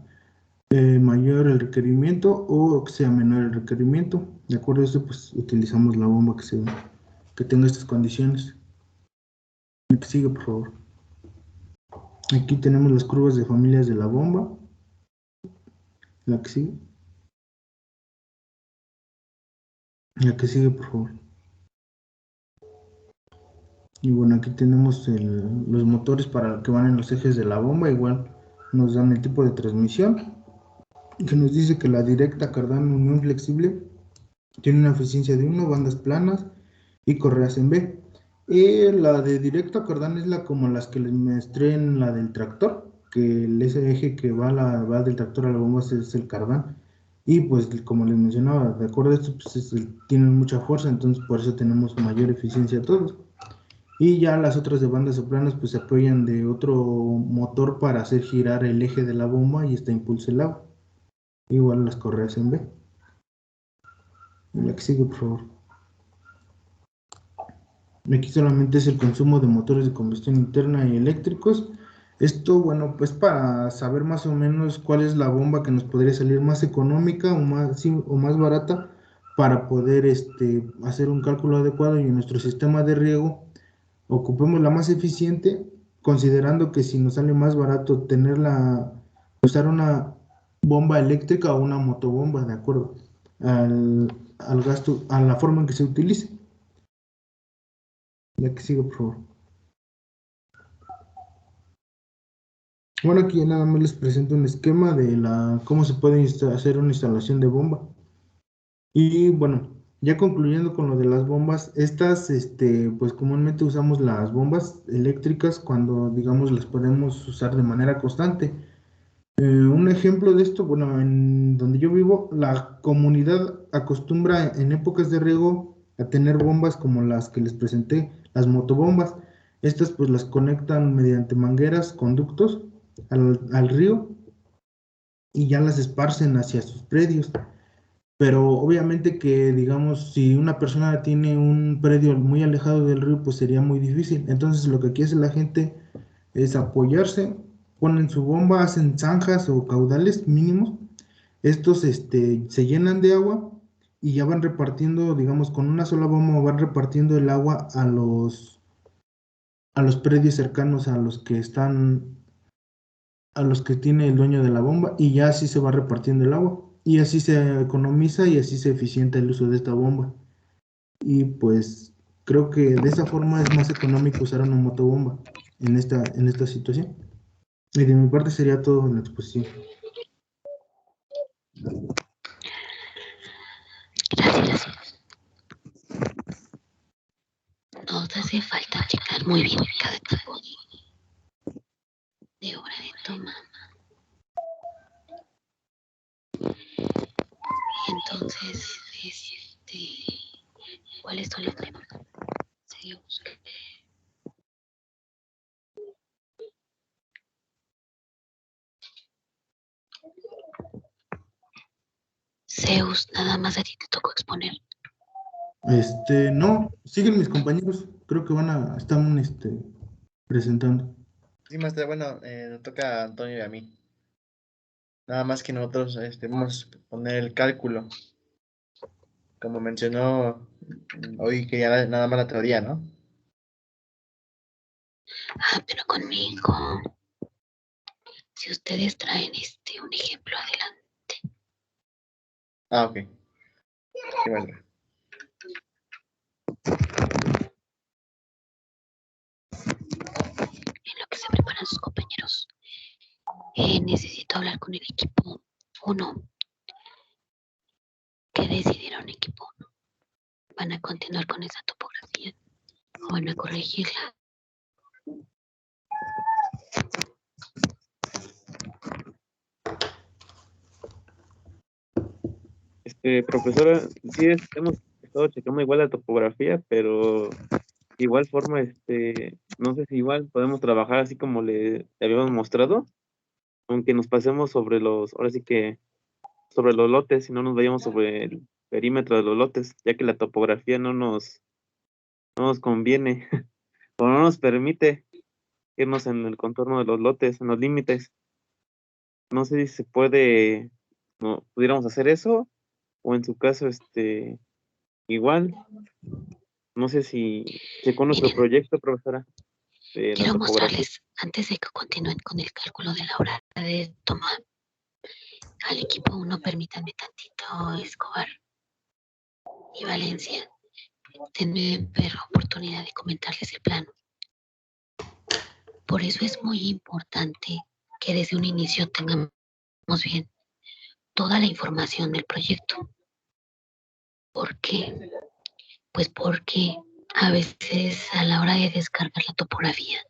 mayor el requerimiento o que sea menor el requerimiento. De acuerdo a esto, pues utilizamos la bomba que tenga estas condiciones. La que sigue, por favor. Aquí tenemos las curvas de familias de la bomba. La que sigue. La que sigue, por favor. Y bueno, aquí tenemos los motores para que van en los ejes de la bomba. Igual nos dan el tipo de transmisión, que nos dice que la directa cardán unión flexible tiene una eficiencia de 1, bandas planas y correas en B. Y la de directa cardán es como las que les mostré en la del tractor, que ese eje que va del tractor a la bomba es el cardán. Y pues como les mencionaba, de acuerdo a esto, pues tienen mucha fuerza, entonces por eso tenemos mayor eficiencia todos. Y ya las otras de bandas sopranos pues se apoyan de otro motor para hacer girar el eje de la bomba y esta impulsa el agua. Igual las correas en B. La que sigue, por favor. Aquí solamente es el consumo de motores de combustión interna y eléctricos. Esto, bueno, pues para saber más o menos cuál es la bomba que nos podría salir más económica o más, sí, o más barata para poder hacer un cálculo adecuado y en nuestro sistema de riego ocupemos la más eficiente, considerando que si nos sale más barato usar una bomba eléctrica o una motobomba, de acuerdo al gasto, a la forma en que se utilice. La que sigue, por favor. Bueno, aquí ya nada más les presento un esquema de cómo se puede hacer una instalación de bomba. Y bueno, ya concluyendo con lo de las bombas, estas, pues comúnmente usamos las bombas eléctricas cuando, digamos, las podemos usar de manera constante. Un ejemplo de esto, bueno, en donde yo vivo, la comunidad acostumbra en épocas de riego a tener bombas como las que les presenté, las motobombas. Estas pues las conectan mediante mangueras, conductos al río y ya las esparcen hacia sus predios. Pero obviamente que, digamos, si una persona tiene un predio muy alejado del río, pues sería muy difícil. Entonces lo que aquí hace la gente es apoyarse, ponen su bomba, hacen zanjas o caudales mínimos. Estos se llenan de agua y ya van repartiendo, digamos, con una sola bomba van repartiendo el agua a los predios cercanos a los que tiene el dueño de la bomba y ya así se va repartiendo el agua y así se economiza y así se eficienta el uso de esta bomba. Y pues creo que de esa forma es más económico usar una motobomba en esta situación. Y de mi parte sería todo en la exposición. Gracias. Nos hace falta checar muy bien cada tipo de hora de toma. Entonces, ¿cuáles son los temas? Zeus. Zeus, nada más a ti te tocó exponer. No, siguen mis compañeros, creo que están presentando. Sí, maestra, bueno, nos toca a Antonio y a mí. Nada más que nosotros vamos a poner el cálculo. Como mencionó, hoy quería nada más la teoría, ¿no? Pero conmigo. Si ustedes traen un ejemplo adelante. Ah, ok. Sí, maestra. En lo que se preparan sus compañeros. Necesito hablar con el equipo 1. ¿Qué decidieron equipo 1? ¿Van a continuar con esa topografía o van a corregirla? Profesora, sí hemos estado checando igual la topografía, pero de igual forma, no sé si igual podemos trabajar así como le habíamos mostrado, aunque nos pasemos sobre ahora sí que sobre los lotes y no nos vayamos sobre el perímetro de los lotes, ya que la topografía no nos conviene o no nos permite irnos en el contorno de los lotes, en los límites. No sé si se puede, no, pudiéramos hacer eso, o en su caso, igual, no sé si con nuestro Miren, proyecto, profesora, de la quiero topografía. mostrarles, antes de que continúen con el cálculo de la hora de toma, al equipo 1, permítanme tantito, Escobar y Valencia. denme oportunidad de comentarles el plano. Por eso es muy importante que desde un inicio tengamos bien toda la información del proyecto. ¿Por qué? Pues porque a veces a la hora de descargar la topografía,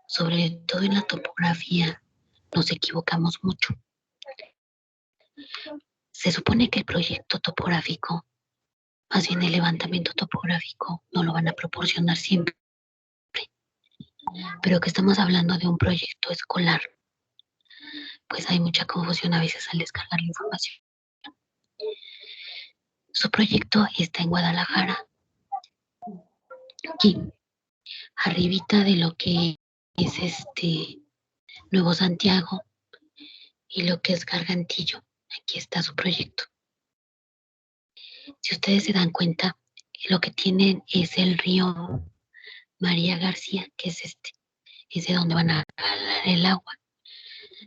sobre todo en la topografía, nos equivocamos mucho. Se supone que el proyecto topográfico, más bien el levantamiento topográfico, no lo van a proporcionar siempre, pero que estamos hablando de un proyecto escolar, pues hay mucha confusión a veces al descargar la información. Su proyecto está en Guadalajara, aquí, arribita de lo que es Nuevo Santiago y lo que es Gargantillo. Aquí está su proyecto. Si ustedes se dan cuenta, lo que tienen es el río María García, que es es de donde van a jalar el agua.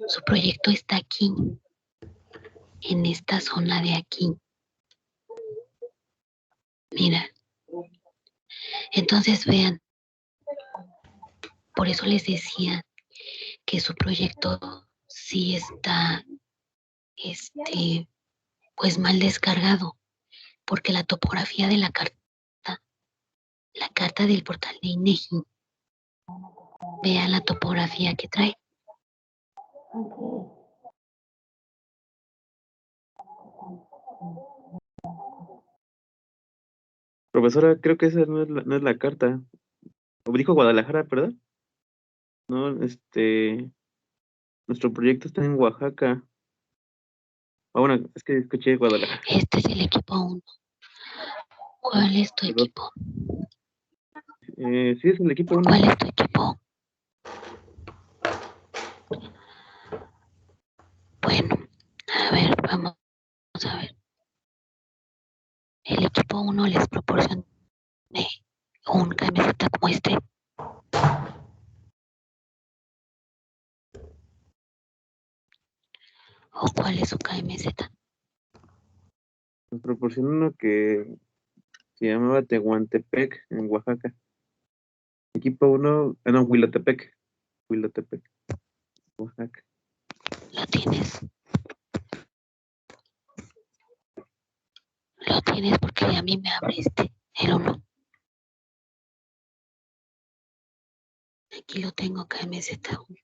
Su proyecto está aquí, en esta zona de aquí. Mira. Entonces vean, por eso les decía que su proyecto sí está, pues mal descargado, porque la topografía de la carta del portal de INEGI, vean la topografía que trae. Profesora, creo que esa no es la carta. Dijo Guadalajara, ¿verdad? No, nuestro proyecto está en Oaxaca. Ah, bueno, es que escuché Guadalajara. Este es el equipo 1. ¿Cuál es tu Perdón. equipo? Sí, es el equipo 1. ¿Cuál es tu equipo? Bueno, a ver, vamos a ver. El equipo 1 les proporciona un camiseta como este. ¿O cuál es su KMZ? Nos proporcionó uno que se llamaba Tehuantepec, en Oaxaca. Equipo 1, no, Huilotepec, Oaxaca. ¿Lo tienes? Lo tienes porque a mí me abriste el 1. Aquí lo tengo, KMZ1.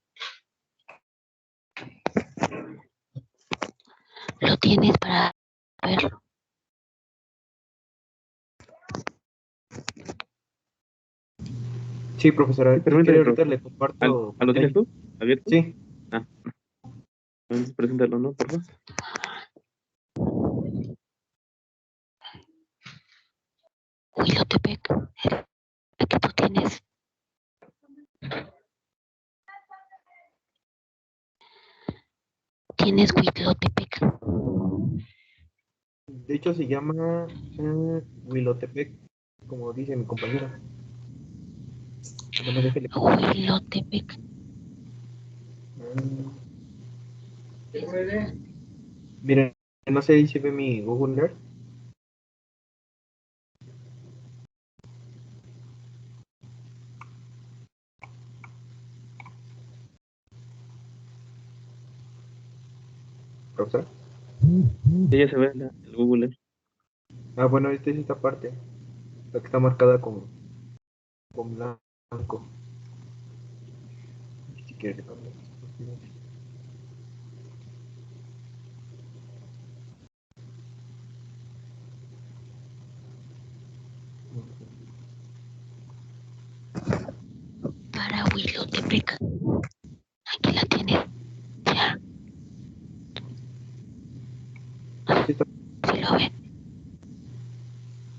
Lo tienes para verlo. Sí, profesora, Sí, si quiere permítame, ahorita profesor. le comparto ¿Lo tienes pantalla. tú? ¿Abierto? Sí, Entonces, preséntalo, ¿no? Por favor. Huilotepec, el que tú tienes. Tienes Huilotepec. de hecho se llama Huilotepec, como dice mi compañera. Bueno, déjele. Huilotepec. Miren, no sé si ve mi Google Earth. Profesora. Sí, ya se ve el Google. Ah, bueno, esta es esta parte, la que está marcada con blanco. Si quiere le cambio. Para Huilotepec. Aquí la tienes. Ya, Sí, está. si lo ven.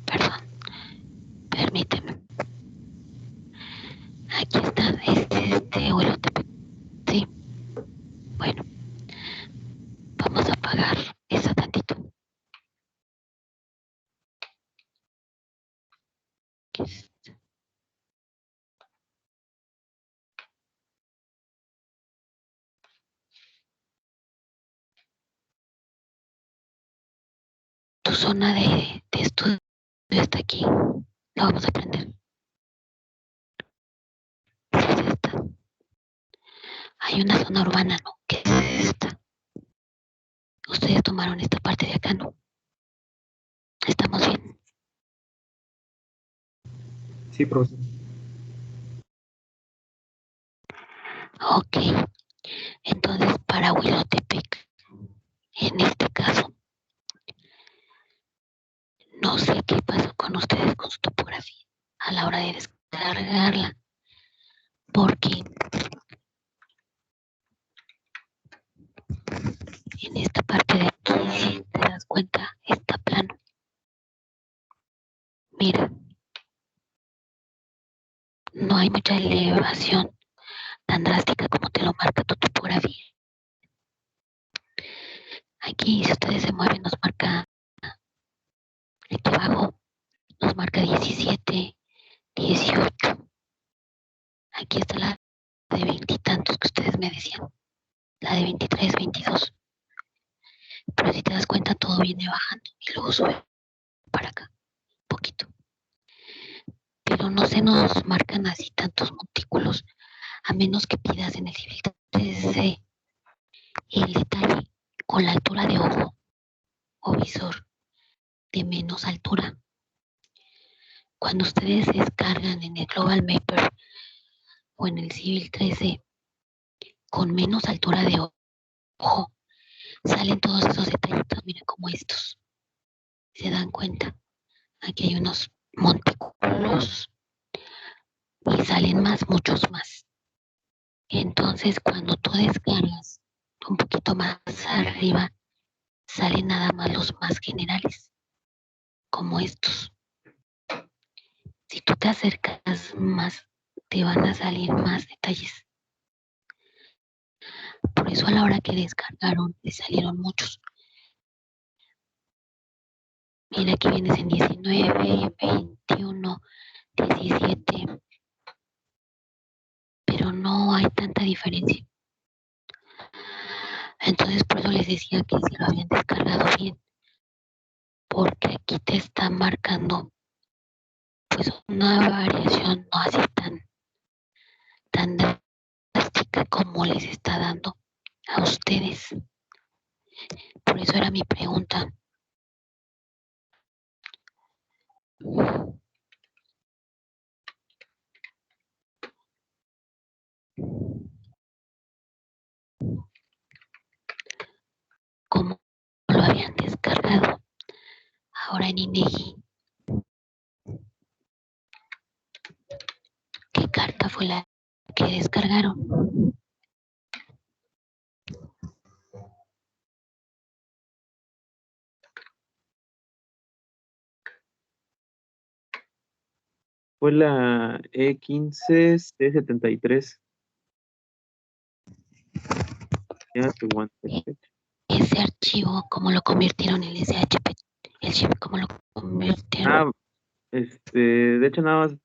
Perdón, permíteme. Aquí está, Huilotepec. Sí, bueno, vamos a apagar esa tantito. ¿Qué es? Tu zona de estudio está aquí. Lo vamos a prender. Sí, es esta. Hay una zona urbana, ¿no? ¿Qué es esta? Ustedes tomaron esta parte de acá, ¿no? ¿Estamos bien? Sí, profesor. Ok. Entonces, para Huilotepec, en este caso, no sé qué pasó con ustedes con su topografía a la hora de descargarla, porque en esta parte de aquí, si te das cuenta, está plano. Mira, no hay mucha elevación tan drástica como te lo marca tu topografía. Aquí, si ustedes se mueven, nos marca, aquí abajo, nos marca 17, 18. Aquí está la de 20 y tantos que ustedes me decían, la de 23, 22. Pero si te das cuenta, todo viene bajando y luego sube para acá, un poquito. Pero no se nos marcan así tantos montículos, a menos que pidas en el civil 3D el detalle con la altura de ojo o visor de menos altura. Cuando ustedes descargan en el Global Mapper o en el Civil 3D con menos altura de ojo, salen todos esos detallitos, miren como estos. ¿Se dan cuenta? Aquí hay unos montículos y salen más, muchos más. Entonces, cuando tú descargas un poquito más arriba, salen nada más los más generales, como estos. Si tú te acercas más, te van a salir más detalles. Por eso a la hora que descargaron, le salieron muchos. Mira, aquí vienes en 19, 21, 17, pero no hay tanta diferencia. Entonces, por eso les decía que si lo habían descargado bien, porque aquí te está marcando pues una variación no así tan drástica como les está dando a ustedes. Por eso era mi pregunta. ¿Cómo lo habían descargado? Ahora en INEGI, ¿qué carta fue la que descargaron? Fue la E15C73. Ya tu guante. Ese archivo, ¿cómo lo convirtieron en SHP? El chip, ¿cómo lo convirtieron? De hecho, nada más,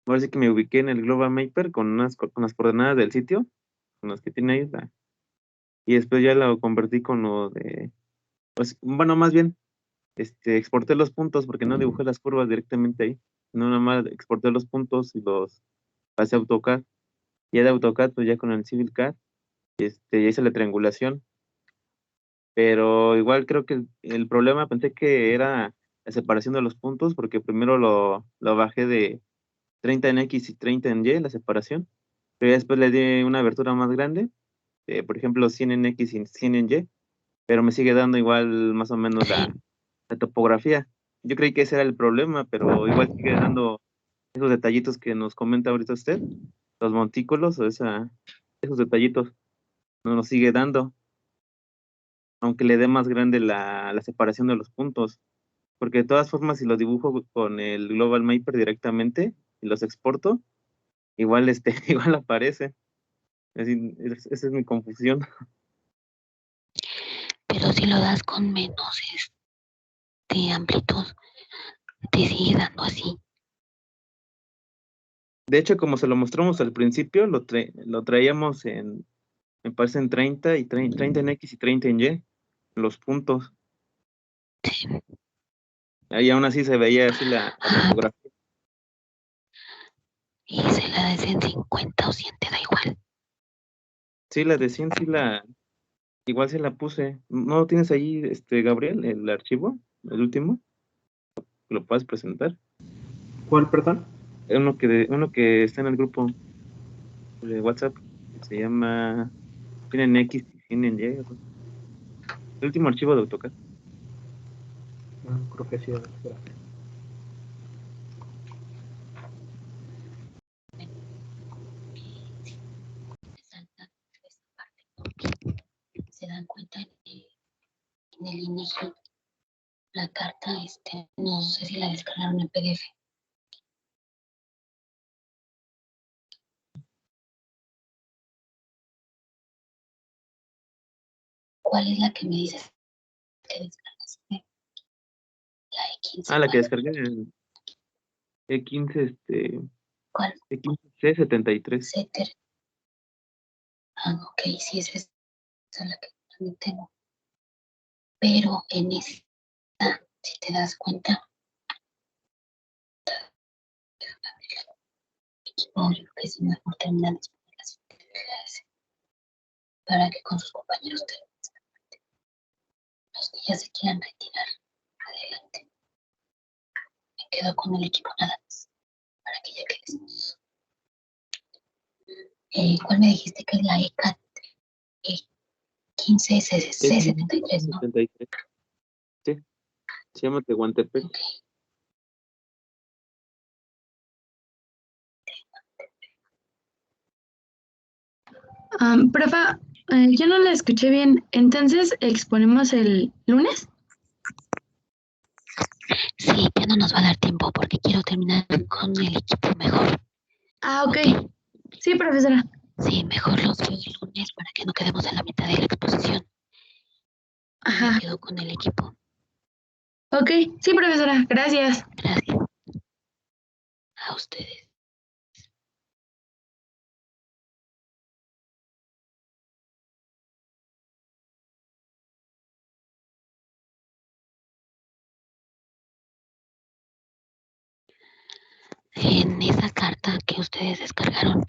ahora sí que me ubiqué en el Global Mapper con las coordenadas del sitio, con las que tiene ahí, y después ya lo convertí con lo de, pues, bueno, más bien, exporté los puntos porque no dibujé las curvas directamente ahí, no nada más exporté los puntos y los pasé a AutoCAD, ya de AutoCAD, pues ya con el Civil CAD, ya hice la triangulación, pero igual creo que el problema pensé que era la separación de los puntos, porque primero lo bajé de 30 en X y 30 en Y, la separación, pero ya después le di una abertura más grande, por ejemplo 100 en X y 100 en Y, pero me sigue dando igual más o menos la topografía. Yo creí que ese era el problema, pero igual sigue dando esos detallitos que nos comenta ahorita usted, los montículos o esos detallitos nos sigue dando, aunque le dé más grande la separación de los puntos, porque de todas formas si lo dibujo con el Global Mapper directamente y los exporto, igual igual aparece. Esa es mi confusión. Pero si lo das con menos amplitud, te sigue dando así. De hecho, como se lo mostramos al principio, lo traíamos me parece en 30 y 30 en X y 30 en Y, los puntos. Sí. Ahí aún así se veía así la topografía. Y se la des en 50 o 100, te da igual. Sí, la de 100 sí igual se la puse. ¿No lo tienes ahí, Gabriel, el archivo, el último? ¿Lo puedes presentar? ¿Cuál, perdón? Uno que está en el grupo de WhatsApp, se llama, tienen X y tienen Y. El último archivo de AutoCAD. Creo que sí, espera. Saltan esa parte porque se dan cuenta en el inicio. La carta, no sé si la descargaron en PDF. ¿Cuál es la que me dices que descargaste? La E15. La que descargué, el E15, ¿Cuál? E15C73. Setter. Ok, sí, esa es la que también tengo. Pero en esta, si te das cuenta, yo creo que es mejor terminar después de las actividades para que con sus compañeros terminen esta parte. Los que ya se quieran retirar, adelante. Me quedo con el equipo nada más, para que ya quedes. ¿Cuál me dijiste que es la ECAT? 15C73, ¿no? 73. Sí, se llama Tehuantepec. Ok. Profa, yo no la escuché bien. Entonces, ¿exponemos el lunes? Sí, ya no nos va a dar tiempo porque quiero terminar con el equipo mejor. Ok. Sí, profesora. Sí, mejor los veo el lunes para que no quedemos en la mitad de la exposición. Ajá. Me quedo con el equipo. Ok. Sí, profesora. Gracias. Gracias. A ustedes. En esa carta que ustedes descargaron,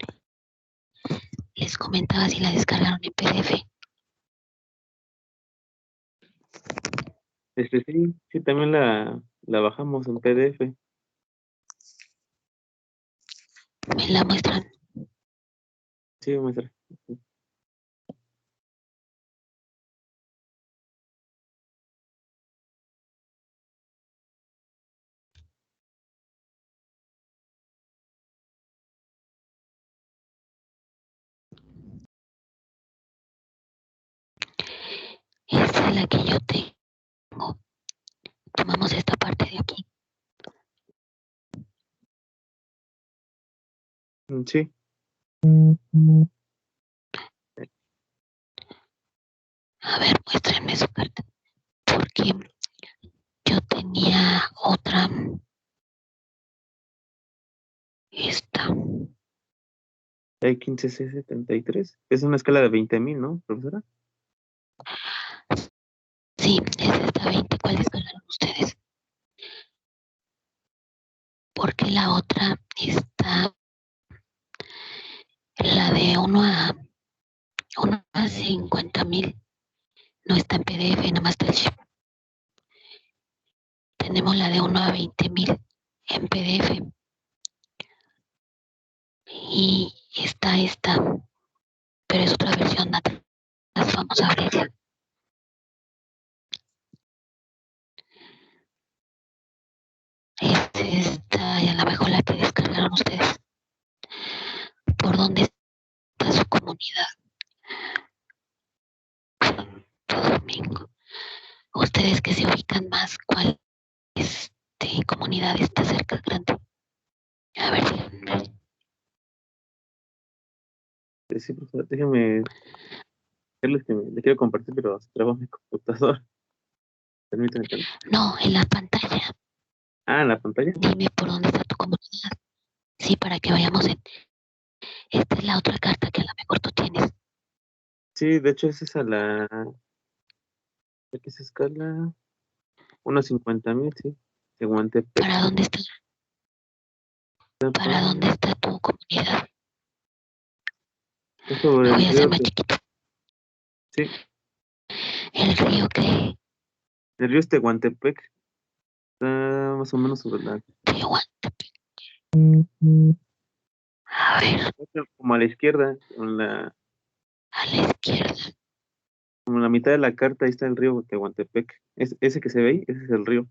les comentaba si la descargaron en PDF. Sí, también la bajamos en PDF. Me la muestran. Sí, maestra. Esta es la que yo tengo. Tomamos esta parte de aquí. Sí. A ver, muéstrenme su carta. Porque yo tenía otra. Esta. Hay 15C73. Es una escala de 20,000, ¿no, profesora? Sí, es esta 20. ¿Cuál descargaron ustedes? Porque la otra está, la de 1 a 50,000, no está en PDF, nada más está el chip. Tenemos la de 1 a 20,000 en PDF. Y está esta, pero es otra versión. Las vamos a abrirla. Es esta y a lo mejor la que descargaron ustedes. ¿Por dónde está su comunidad? Domingo. Ustedes que se ubican más, ¿cuál comunidad está cerca, grande? A ver, Sí, profesora. Déjeme decirles que le quiero compartir, pero se traba mi computador. Permítame tanto. no, en la pantalla. En la pantalla. Dime por dónde está tu comunidad. Sí, para que vayamos en. Esta es la otra carta que a lo mejor tú tienes. Sí, de hecho, esa es ¿de qué se escala? Unos 50,000, sí. Tehuantepec. ¿Para dónde está? ¿Para dónde está tu comunidad? Es sobre Me voy el a hacer río. más chiquito. Sí, El río que el río es Tehuantepec. Está más o menos sobre la. Tehuantepec. A ver, Como a la izquierda, a la izquierda. como en la mitad de la carta, ahí está el río Tehuantepec. Ese que se ve ahí, ese es el río.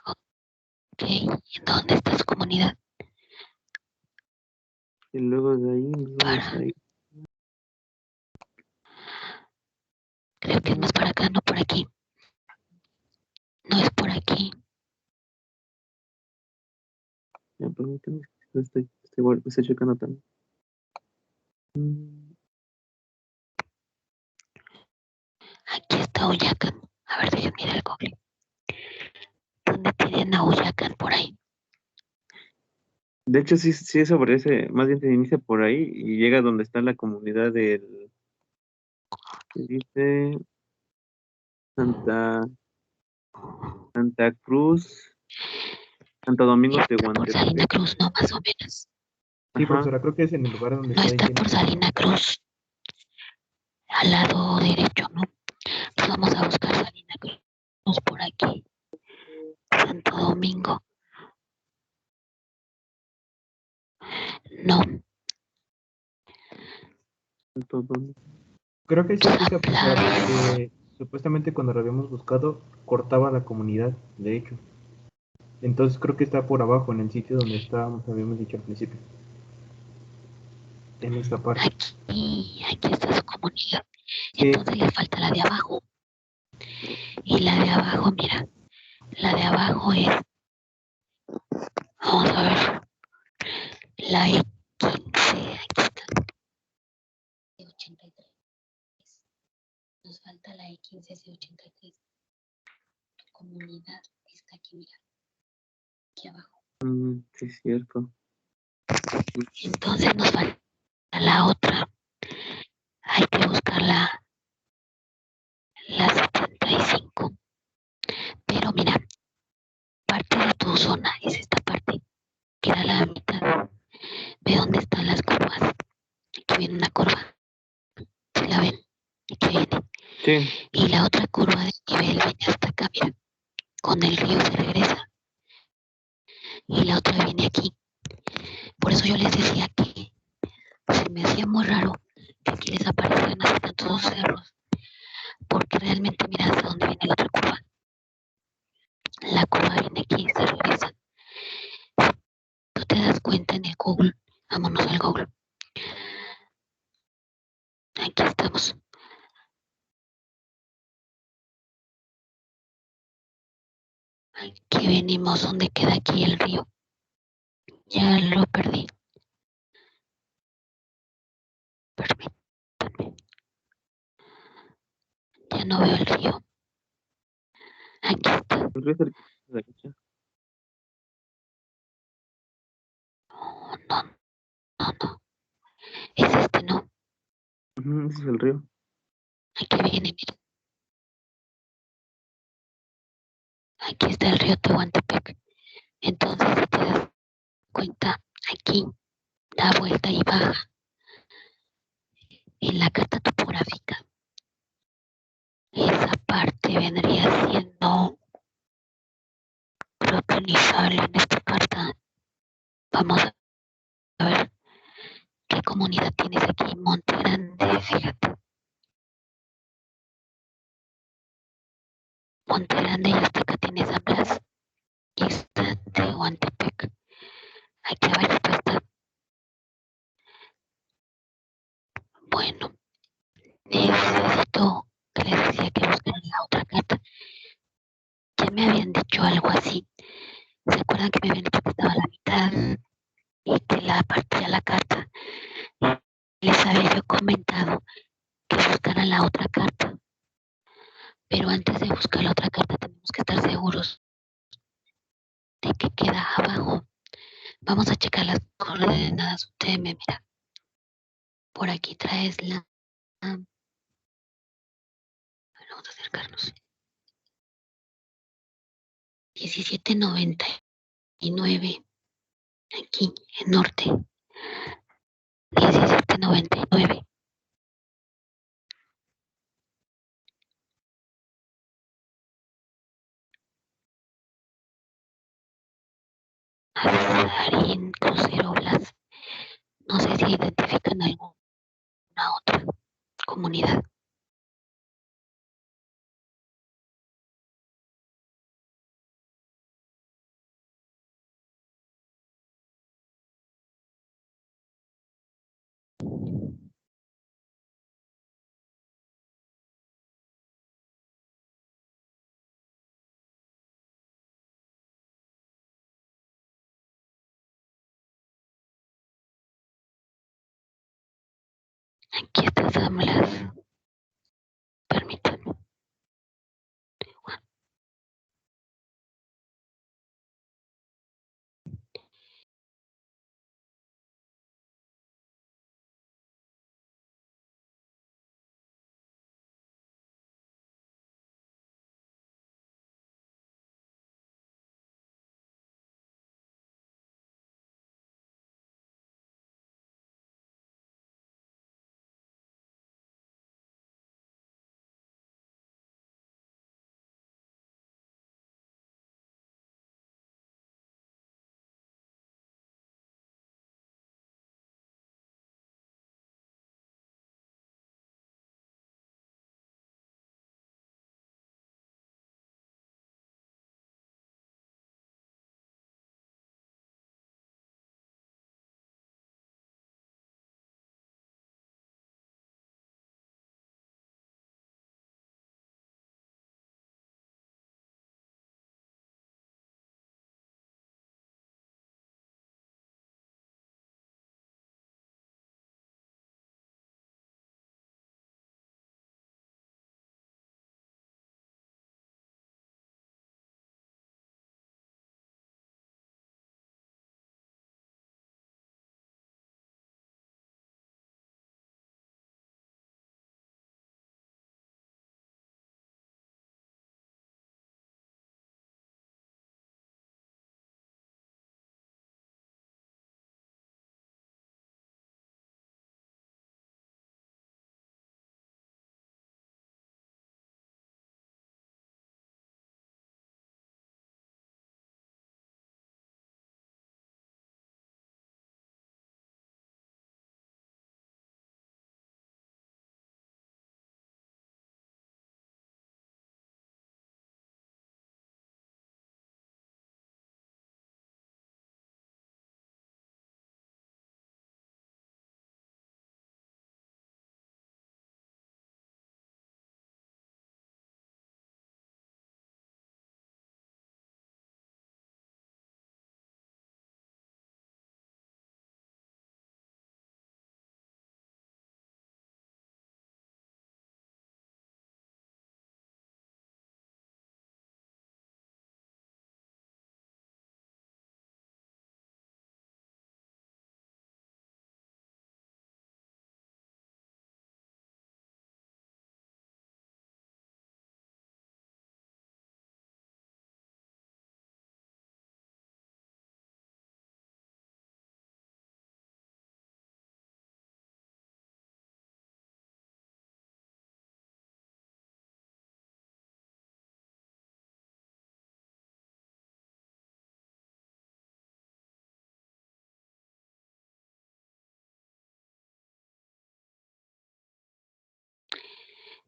Ok, ¿y dónde está su comunidad? Y luego de ahí nos vamos a ir. Creo que es más para acá, no por aquí. No es por aquí. Ya, permíteme, estoy checando también. Aquí está Oyacan. A ver, déjenme mirar el Google. ¿Dónde tienen a Oyacan por ahí? De hecho, sí, sí es sobre ese, más bien se inicia por ahí y llega donde está la comunidad que dice Santa, Santa Cruz, Santo Domingo Está por Tehuantepec. Salina Cruz, no, más o menos. Sí, Ajá. profesora, creo que es en el lugar donde No está está diciendo. por Salina Cruz. Al lado derecho, ¿no? Pues vamos a buscar Salina Cruz por aquí. Santo Domingo. No, Santo Domingo. Creo que sí aplica, profesora, porque supuestamente cuando lo habíamos buscado cortaba la comunidad, de hecho. Entonces creo que está por abajo, en el sitio donde estábamos, habíamos dicho al principio. En esta parte. aquí está su comunidad. Sí, Entonces le falta la de abajo. Y la de abajo, mira, la de abajo es, vamos a ver, la E15, aquí está, C83. Nos falta la E15, C83. Tu comunidad está aquí, mira, aquí abajo. Sí, es cierto. Entonces nos falta la otra. Hay que buscar la 75. Pero mira, parte de tu zona es esta parte, que era la mitad. Ve dónde están las curvas. Aquí viene una curva. ¿Se la ven? Aquí viene. Sí, Y la otra curva de nivel viene hasta acá, mira. Con el río se regresa. Y la otra viene aquí. Por eso yo les decía que se me hacía muy raro que aquí les aparecieran así tantos cerros. Porque realmente mira hasta dónde viene la otra curva. La curva viene aquí y se regresa. Tú te das cuenta en el Google. Vámonos al Google. Aquí estamos. Aquí venimos donde queda aquí el río. Ya lo perdí. Permítanme. Ya no veo el río. Aquí está. el río cerquita de la derecha. Oh, no, no, no. Es este, no. Ese es el río. Aquí viene, mira. Aquí está el río Tehuantepec. Entonces, si te das cuenta, aquí da vuelta y baja. En la carta topográfica, esa parte vendría siendo, creo que ni sale en esta carta. Vamos a ver qué comunidad tienes aquí. Monte Grande, fíjate. Monte Grande y hasta acá tienes San Blas. Y está Tehuantepec. Aquí abajito está. Bueno, necesito que les decía que buscaran la otra carta. Ya me habían dicho algo así. ¿Se acuerdan que me habían dicho que estaba a la mitad y que la partía la carta? Les había yo comentado que buscaran la otra carta. Pero antes de buscar la otra carta tenemos que estar seguros de que queda abajo. Vamos a checar las coordenadas UTM, mira. Por aquí traes la... A ver, vamos a acercarnos. 1799. Aquí, en norte. 1799. Darín, Crucero, Blas. No sé si identifican alguna otra comunidad. Aquí está San Blas. Permítanme.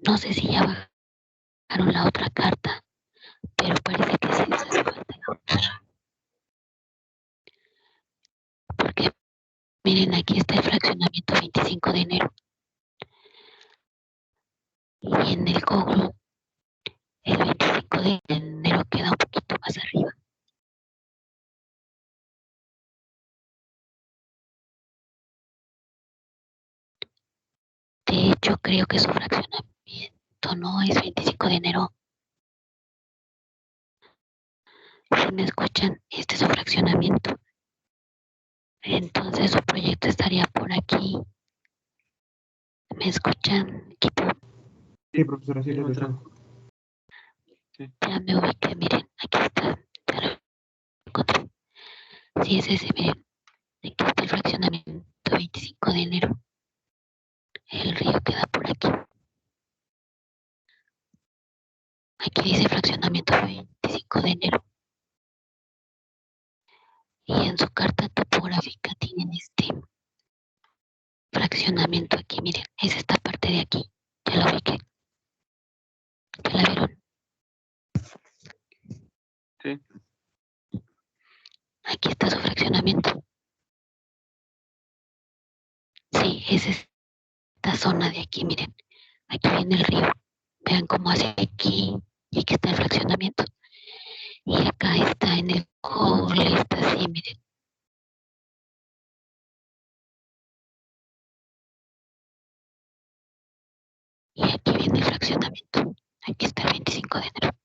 No sé si ya bajaron la otra carta, pero parece que sí se hace falta la otra. Porque miren, aquí está el fraccionamiento 25 de enero. Y en el Google, el 25 de enero queda un poquito más arriba. De hecho, creo que su fraccionamiento no es 25 de enero. Si me escuchan, este es su fraccionamiento. Entonces su proyecto estaría por aquí. ¿Me escuchan, equipo? Sí, profesora, sí, lo escuchamos. Ya me ubiqué, miren, aquí está encontré. Sí, es ese, miren. Aquí está el fraccionamiento 25 de enero. El río queda por aquí. Aquí dice fraccionamiento 25 de enero. Y en su carta topográfica tienen este fraccionamiento aquí, miren. Es esta parte de aquí. Ya lo ubiqué. ¿Ya la vieron? Sí. Aquí está su fraccionamiento. Sí, es esta zona de aquí, miren. Aquí viene el río. Vean cómo hace aquí. Y aquí está el fraccionamiento. Y acá está en el cobre, está así, miren. Y aquí viene el fraccionamiento. Aquí está el 25 de enero.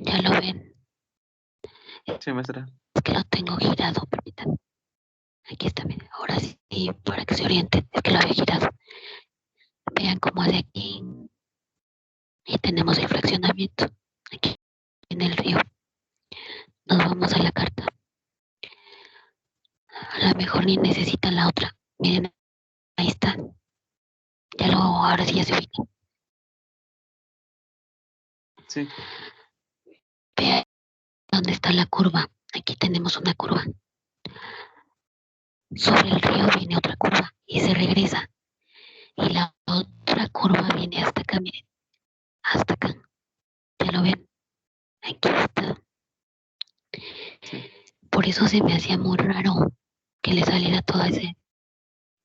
Ya lo ven. Sí, maestra. Es que lo tengo girado, permítanme. Aquí está, miren. Ahora sí, para que se orienten. Es que lo había girado. Vean cómo hace aquí. Y tenemos el fraccionamiento. Aquí en el río. Nos vamos a la carta. A lo mejor ni necesitan la otra. Miren, ahí está. Ya lo, ahora sí ya se ubica. Sí. Vean dónde está la curva. Aquí tenemos una curva. Sobre el río viene otra curva y se regresa. Y la otra curva viene hasta acá, miren. Hasta acá. ¿Ya lo ven? Aquí está. Sí. Por eso se me hacía muy raro que le saliera toda esa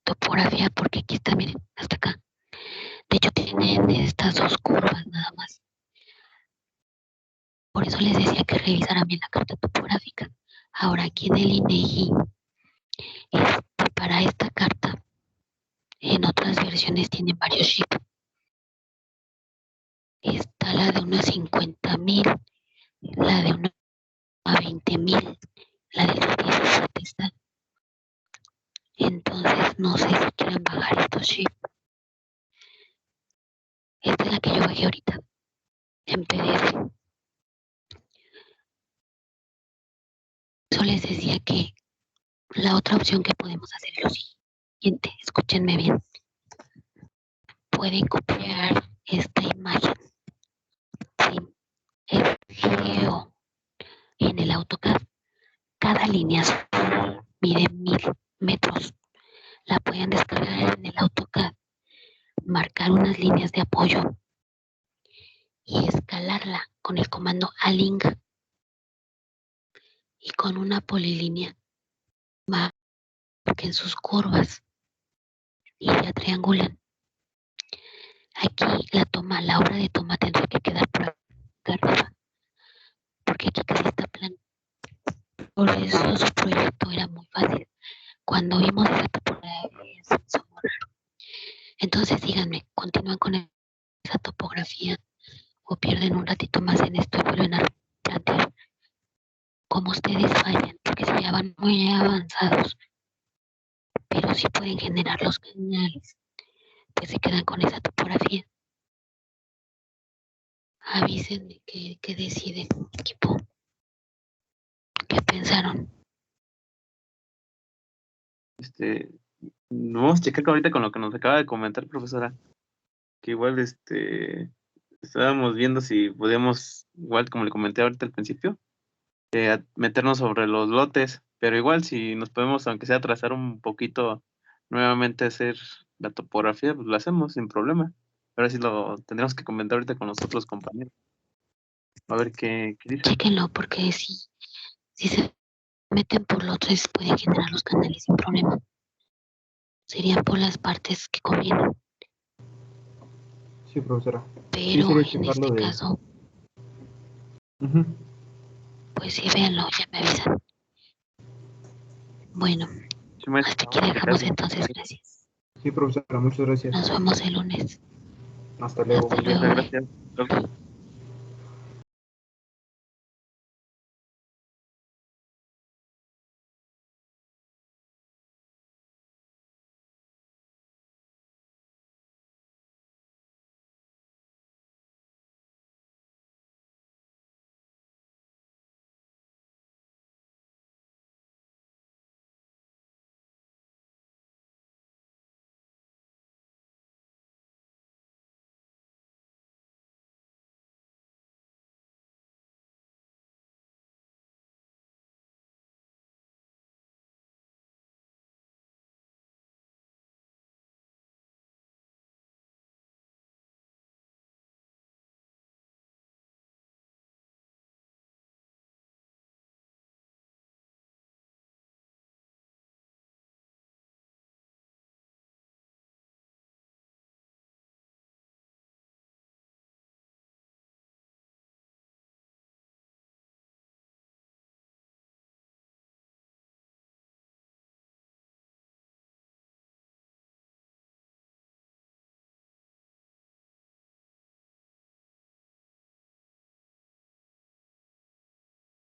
topografía, porque aquí está, miren, hasta acá. De hecho, tienen estas dos curvas nada más. Por eso les decía que revisaran bien la carta topográfica. Ahora, aquí en el INEGI, para esta carta, en otras versiones tienen varios chips. Está la de unos 50,000, la de unos 20,000, la de los 17 está. Entonces, no sé si quieren bajar estos chips. Esta es la que yo bajé ahorita, en PDF. Eso les decía que la otra opción que podemos hacer es lo siguiente, escúchenme bien. Pueden copiar esta imagen, ¿sí? El geo en el AutoCAD. Cada línea mide 1,000 metros. La pueden descargar en el AutoCAD, marcar unas líneas de apoyo y escalarla con el comando align. Y con una polilínea marquen sus curvas y la triangulan. Aquí la obra de toma tendrá que quedar por acá arriba, porque aquí casi está plano. Por eso su proyecto era muy fácil. Cuando vimos esa topografía se hizo muy raro. Entonces díganme, ¿continúan con esa topografía o pierden un ratito más en esto y vuelven a plantear? Como ustedes vayan, porque si ya van muy avanzados, pero si pueden generar los canales, pues se quedan con esa topografía. Avísenme que deciden, equipo. ¿Qué pensaron? No vamos a checar ahorita con lo que nos acaba de comentar, profesora. Que igual, estábamos viendo si podíamos, igual como le comenté ahorita al principio, meternos sobre los lotes, pero igual si nos podemos, aunque sea trazar un poquito, nuevamente hacer la topografía, pues lo hacemos sin problema. Pero sí lo tendremos que comentar ahorita con los otros compañeros. A ver qué dicen. Chéquenlo, porque si se meten por los tres pueden generar los canales sin problema. Serían por las partes que convienen. Sí, profesora. Pero sería en checarlo este de... caso, Ujú. pues sí, véanlo, ya me avisan. Bueno, Sí, maestra, hasta aquí vamos a dejamos checarlo. entonces, gracias. Sí, profesora, muchas gracias. Nos vemos el lunes. Hasta luego. Hasta Sí, luego, maestra, bye. gracias.